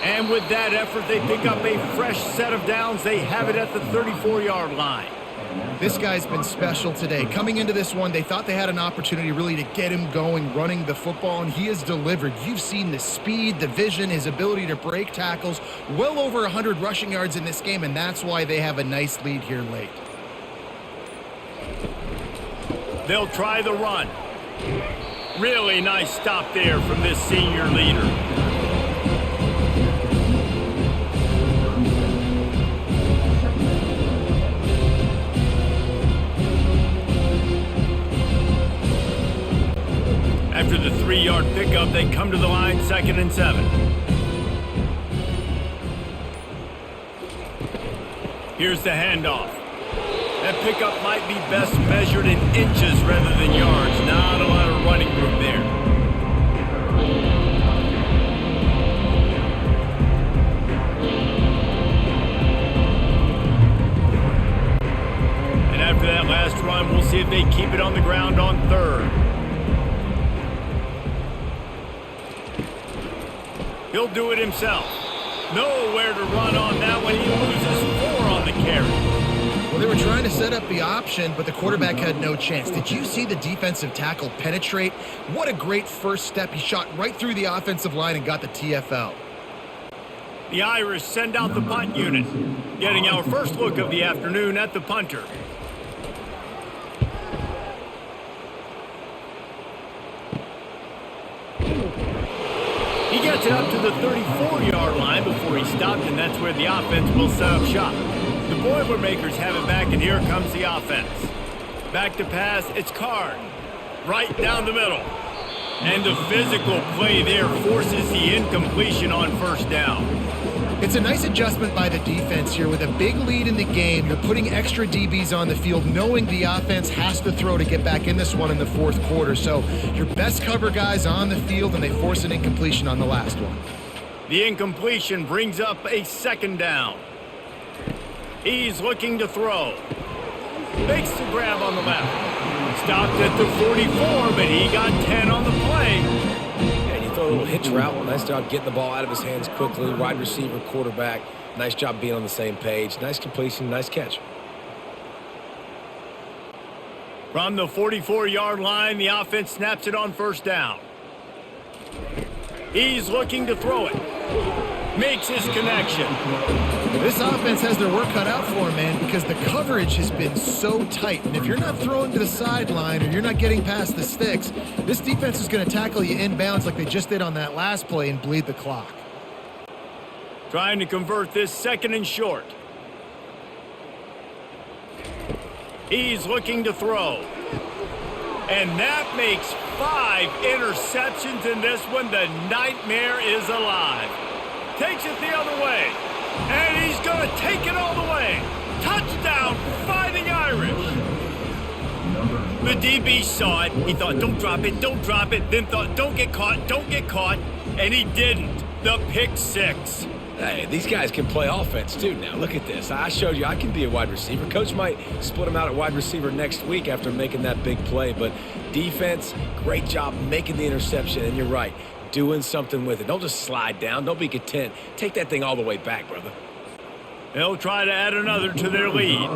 And with that effort, they pick up a fresh set of downs. They have it at the 34-yard line. This guy's been special today. Coming into this one, they thought they had an opportunity really to get him going, running the football, and he has delivered. You've seen the speed, the vision, his ability to break tackles, well over 100 rushing yards in this game, and that's why they have a nice lead here late. They'll try the run. Really nice stop there from this senior leader. After the 3-yard pickup, they come to the line, 2nd and 7. Here's the handoff. That pickup might be best measured in inches rather than yards. Not a lot of running room there. And after that last run, we'll see if they keep it on the ground on 3rd. He'll do it himself. Nowhere to run on that one. He loses 4 on the carry. Well, they were trying to set up the option, but the quarterback had no chance. Did you see the defensive tackle penetrate? What a great first step. He shot right through the offensive line and got the TFL. The Irish send out the punt unit. Getting our first look of the afternoon at the punter. He gets it up to the 34-yard line before he stopped, and that's where the offense will set up shop. The Boilermakers have it back, and here comes the offense. Back to pass, it's Card. Right down the middle. And the physical play there forces the incompletion on 1st down. It's a nice adjustment by the defense here. With a big lead in the game, you're putting extra DBs on the field, knowing the offense has to throw to get back in this one in the 4th quarter. So your best cover guys on the field, and they force an incompletion on the last one. The incompletion brings up a 2nd down. He's looking to throw. Makes the grab on the left. stopped at the 44, but he got 10 on the play. And you throw a little hitch route. Nice job getting the ball out of his hands quickly. Wide receiver, quarterback. Nice job being on the same page. Nice completion, nice catch. From the 44-yard line, the offense snaps it on first down. He's looking to throw it. Makes his connection. This offense has their work cut out for them, man, because the coverage has been so tight. And if you're not throwing to the sideline or you're not getting past the sticks, this defense is going to tackle you inbounds like they just did on that last play and bleed the clock. Trying to convert this second and short. He's looking to throw. And that makes 5 interceptions in this one. The nightmare is alive. Takes it the other way. And he's going to take it all the way. Touchdown, Fighting Irish. The DB saw it. He thought, don't drop it, don't drop it. Then thought, don't get caught, don't get caught. And he didn't. The pick six. Hey, these guys can play offense too now. Look at this. I showed you I can be a wide receiver. Coach might split him out at wide receiver next week after making that big play. But defense, great job making the interception. And you're right, doing something with it. Don't just slide down. Don't be content. Take that thing all the way back, brother. They'll try to add another to their lead.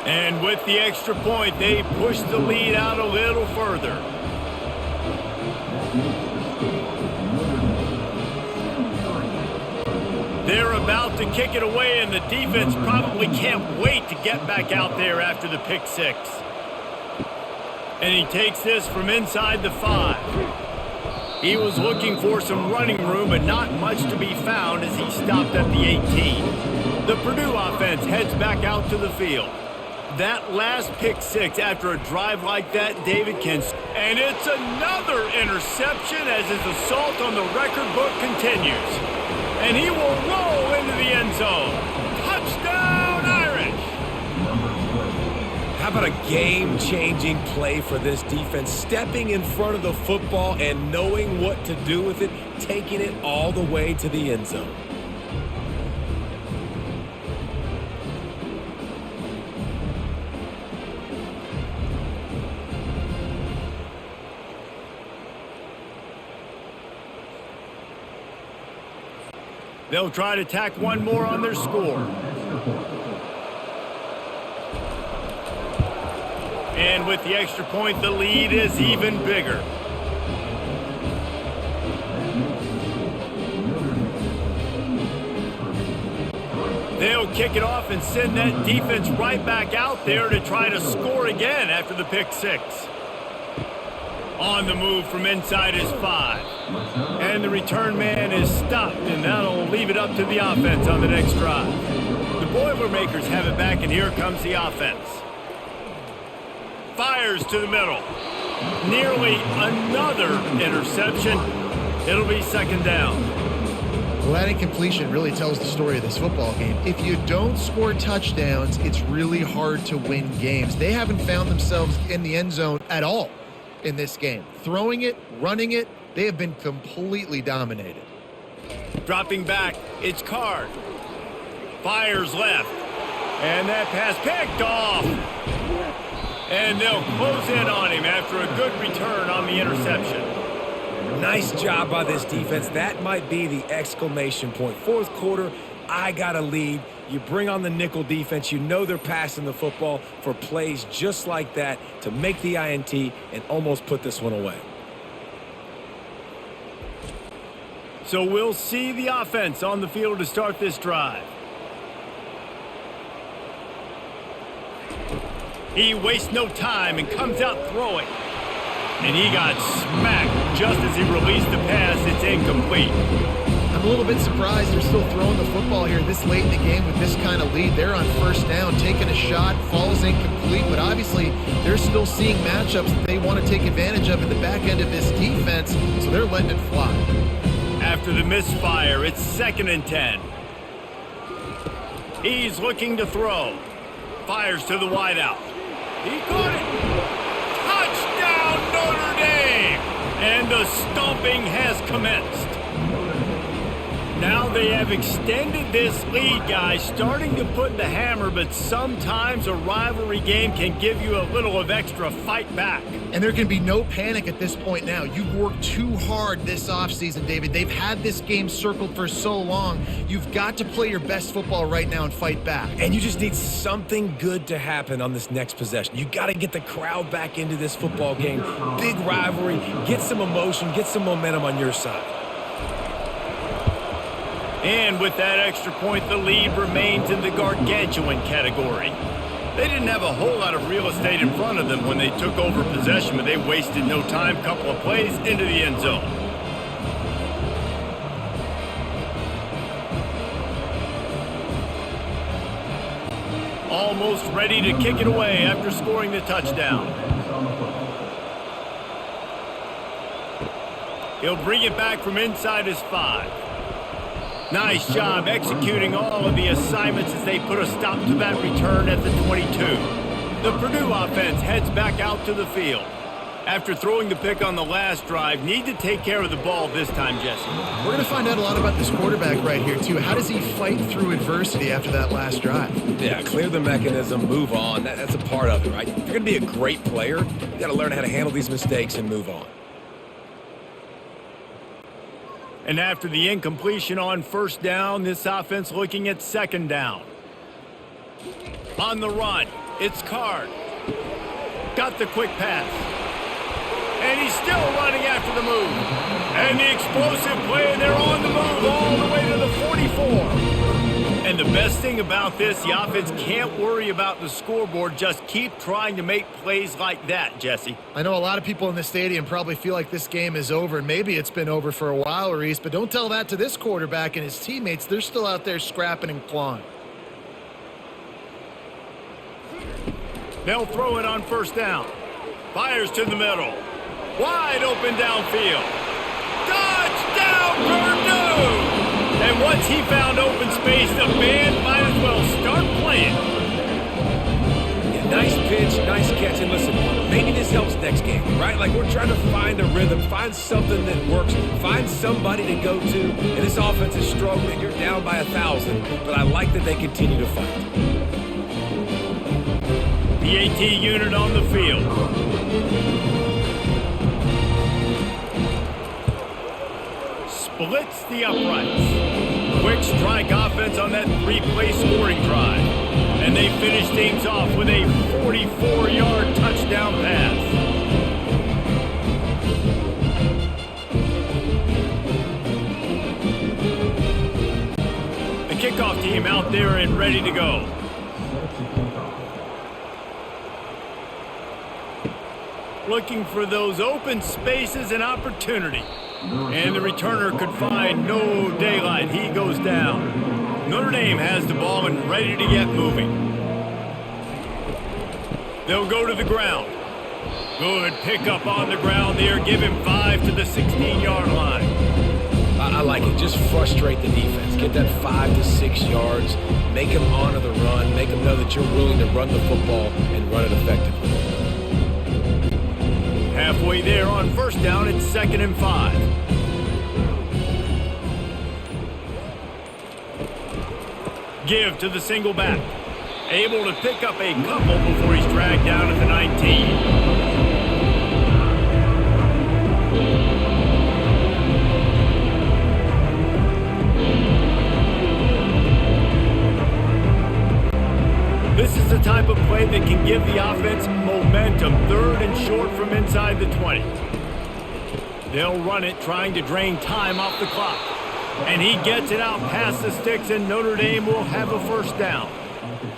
And with the extra point, they push the lead out a little further. They're about to kick it away, and the defense probably can't wait to get back out there after the pick six. And he takes this from inside the 5. He was looking for some running room, but not much to be found as he stopped at the 18. The Purdue offense heads back out to the field. That last pick six after a drive like that, David can... And it's another interception as his assault on the record book continues. And he will roll into the end zone. Touchdown, Irish! How about a game-changing play for this defense? Stepping in front of the football and knowing what to do with it, taking it all the way to the end zone. They'll try to tack one more on their score. And with the extra point, the lead is even bigger. They'll kick it off and send that defense right back out there to try to score again after the pick six. On the move from inside his 5. And the return man is stopped, and that'll leave it up to the offense on the next drive. The Boilermakers have it back, and here comes the offense. Fires to the middle. Nearly another interception. It'll be second down. Well, that incompletion really tells the story of this football game. If you don't score touchdowns, it's really hard to win games. They haven't found themselves in the end zone at all in this game. Throwing it, running it, they have been completely dominated. Dropping back, it's Card. Fires left. And that pass picked off. And they'll close in on him after a good return on the interception. Nice job by this defense. That might be the exclamation point. Fourth quarter, I got a lead. You bring on the nickel defense. You know they're passing the football for plays just like that to make the INT and almost put this one away. So we'll see the offense on the field to start this drive. He wastes no time and comes out throwing. And he got smacked just as he released the pass. It's incomplete. I'm a little bit surprised they're still throwing the football here this late in the game with this kind of lead. They're on first down, taking a shot, falls incomplete, but obviously they're still seeing matchups that they want to take advantage of in the back end of this defense, so they're letting it fly. After the misfire, it's 2nd and 10. He's looking to throw. Fires to the wideout. He caught it. Touchdown, Notre Dame! And the stomping has commenced. Now they have extended this lead, guys, starting to put the hammer, but sometimes a rivalry game can give you a little of extra fight back. And there can be no panic at this point now. You've worked too hard this offseason, David. They've had this game circled for so long. You've got to play your best football right now and fight back. And you just need something good to happen on this next possession. You got to get the crowd back into this football game. Big rivalry. Get some emotion. Get some momentum on your side. And with that extra point, the lead remains in the gargantuan category. They didn't have a whole lot of real estate in front of them when they took over possession, but they wasted no time. Couple of plays into the end zone. Almost ready to kick it away after scoring the touchdown. He'll bring it back from inside his 5. Nice job executing all of the assignments as they put a stop to that return at the 22. The Purdue offense heads back out to the field. After throwing the pick on the last drive, need to take care of the ball this time, Jesse. We're going to find out a lot about this quarterback right here, too. How does he fight through adversity after that last drive? Yeah, clear the mechanism, move on. That's a part of it, right? If you're going to be a great player, you got to learn how to handle these mistakes and move on. And after the incompletion on first down, this offense looking at second down. On the run, it's Card. Got the quick pass. And he's still running after the move. And the explosive play, and they're on the move all the way to the 44. And the best thing about this, the offense can't worry about the scoreboard. Just keep trying to make plays like that, Jesse. I know a lot of people in the stadium probably feel like this game is over, and maybe it's been over for a while, Reese, but don't tell that to this quarterback and his teammates. They're still out there scrapping and clawing. They'll throw it on first down. Fires to the middle. Wide open downfield. Touchdown, Purdue! And once he found open space, the band might as well start playing. Yeah, nice pitch, nice catch. And listen, maybe this helps next game, right? Like we're trying to find a rhythm, find something that works, find somebody to go to. And this offense is struggling. You're down by 1,000, but I like that they continue to fight. The AT unit on the field. Splits the uprights. Quick strike offense on that 3-play scoring drive. And they finish things off with a 44-yard touchdown pass. The kickoff team out there and ready to go. Looking for those open spaces and opportunity. And the returner could find no daylight. He goes down. Notre Dame has the ball and ready to get moving. They'll go to the ground. Good pickup on the ground there. Give him 5 to the 16-yard line. I like it. Just frustrate the defense. Get that 5 to 6 yards. Make them honor the run. Make them know that you're willing to run the football and run it effectively. Halfway there on first down, it's 2nd and 5. Give to the single back. Able to pick up a couple before he's dragged down at the 19. This is the type of play that can give the offense momentum. 3rd and short from inside the 20. They'll run it, trying to drain time off the clock. And he gets it out past the sticks, and Notre Dame will have a first down.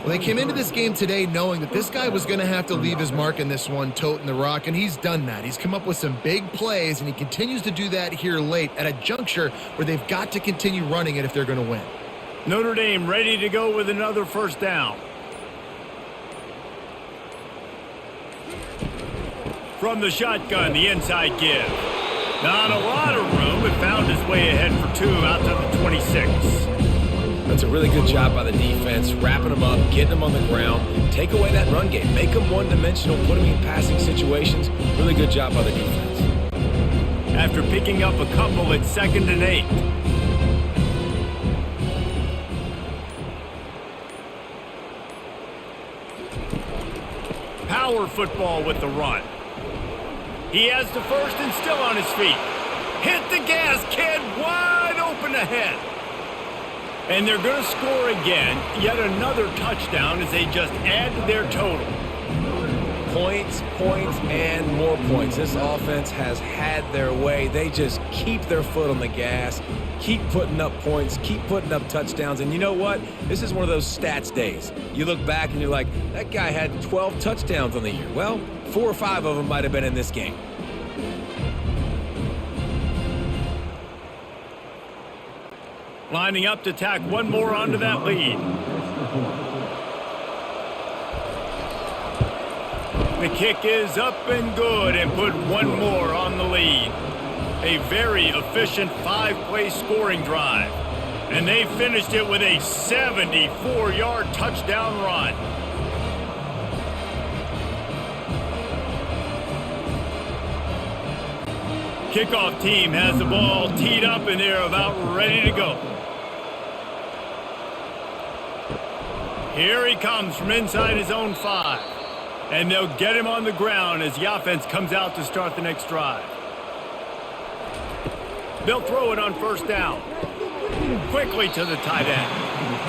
Well, they came into this game today knowing that this guy was going to have to leave his mark in this one, toting the rock, and he's done that. He's come up with some big plays, and he continues to do that here late at a juncture where they've got to continue running it if they're going to win. Notre Dame ready to go with another first down. From the shotgun, the inside give. Not a lot of room, but found his way ahead for 2 out to the 26. That's a really good job by the defense, wrapping them up, getting them on the ground. Take away that run game. Make them one-dimensional, put them in passing situations. Really good job by the defense. After picking up a couple, it's 2nd and 8. Power football with the run. He has the first and still on his feet. Hit the gas, kid, wide open ahead. And they're going to score again. Yet another touchdown as they just add to their total. Points, points, and more points. This offense has had their way. They just keep their foot on the gas, keep putting up points, keep putting up touchdowns. And you know what? This is one of those stats days. You look back and you're like, that guy had 12 touchdowns on the year. Well, 4 or 5 of them might have been in this game. Lining up to tack one more onto that lead. The kick is up and good and put one more on the lead. A very efficient 5-play scoring drive. And they finished it with a 74-yard touchdown run. Kickoff team has the ball teed up and they're about ready to go. Here he comes from inside his own 5. And they'll get him on the ground as the offense comes out to start the next drive. They'll throw it on first down. Quickly to the tight end.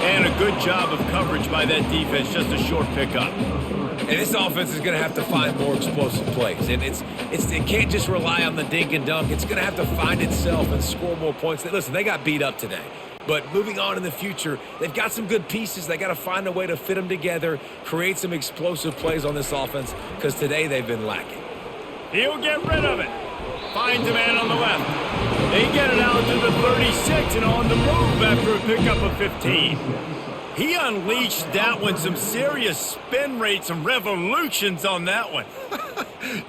And a good job of coverage by that defense, just a short pickup. And this offense is going to have to find more explosive plays. And it can't just rely on the dink and dunk. It's going to have to find itself and score more points. Listen, they got beat up today. But moving on in the future, they've got some good pieces. They got to find a way to fit them together, create some explosive plays on this offense, because today they've been lacking. He'll get rid of it. Finds a man on the left. They get it out to the 36 and on the move after a pickup of 15. He unleashed that one. Some serious spin rates, some revolutions on that one.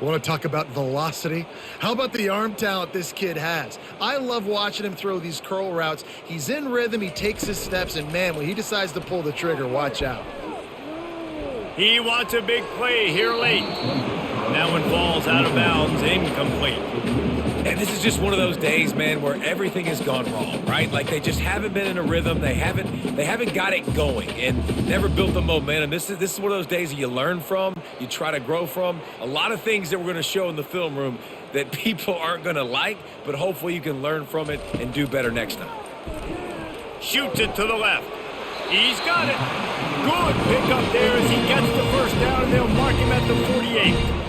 Want to talk about velocity? How about the arm talent this kid has? I love watching him throw these curl routes. He's in rhythm, he takes his steps, and man, when he decides to pull the trigger, watch out. He wants a big play here late. That one falls out of bounds, incomplete. And this is just one of those days, man, where everything has gone wrong, right? Like they just haven't been in a rhythm. They haven't got it going and never built the momentum. This is one of those days that you learn from, you try to grow from. A lot of things that we're going to show in the film room that people aren't going to like, but hopefully you can learn from it and do better next time. Shoots it to the left. He's got it. Good pick up there as he gets the first down, and they'll mark him at the 48.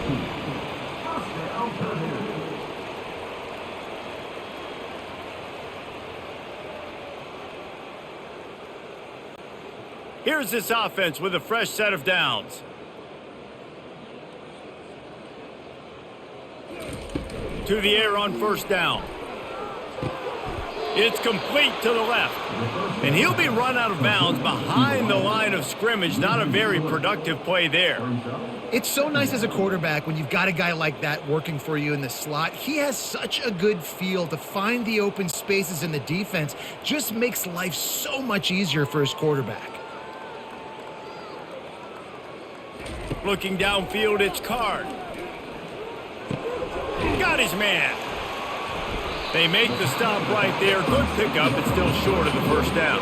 Here's this offense with a fresh set of downs. To the air on first down. It's complete to the left. And he'll be run out of bounds behind the line of scrimmage. Not a very productive play there. It's so nice as a quarterback when you've got a guy like that working for you in the slot. He has such a good feel to find the open spaces in the defense. Just makes life so much easier for his quarterback. Looking downfield, it's Card. Got his man. They make the stop right there. Good pickup, but still short of the first down.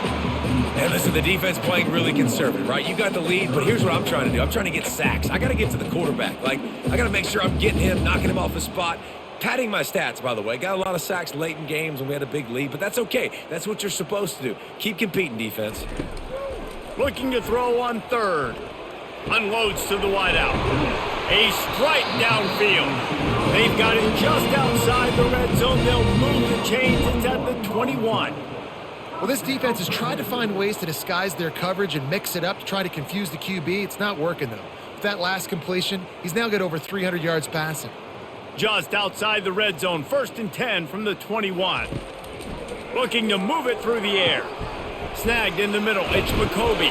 And listen, the defense playing really conservative, right? You got the lead, but here's what I'm trying to do. I'm trying to get sacks. I got to get to the quarterback. Like, I got to make sure I'm getting him, knocking him off his spot. Padding my stats, by the way. Got a lot of sacks late in games when we had a big lead, but that's okay. That's what you're supposed to do. Keep competing, defense. Looking to throw on third. Unloads to the wideout. A strike downfield. They've got it just outside the red zone. They'll move the chains. It's at the 21. Well, this defense has tried to find ways to disguise their coverage and mix it up to try to confuse the QB. It's not working, though. With that last completion, he's now got over 300 yards passing. Just outside the red zone. 1st and 10 from the 21. Looking to move it through the air. Snagged in the middle. It's McCoby.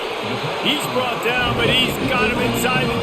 He's brought down, but he's got him inside the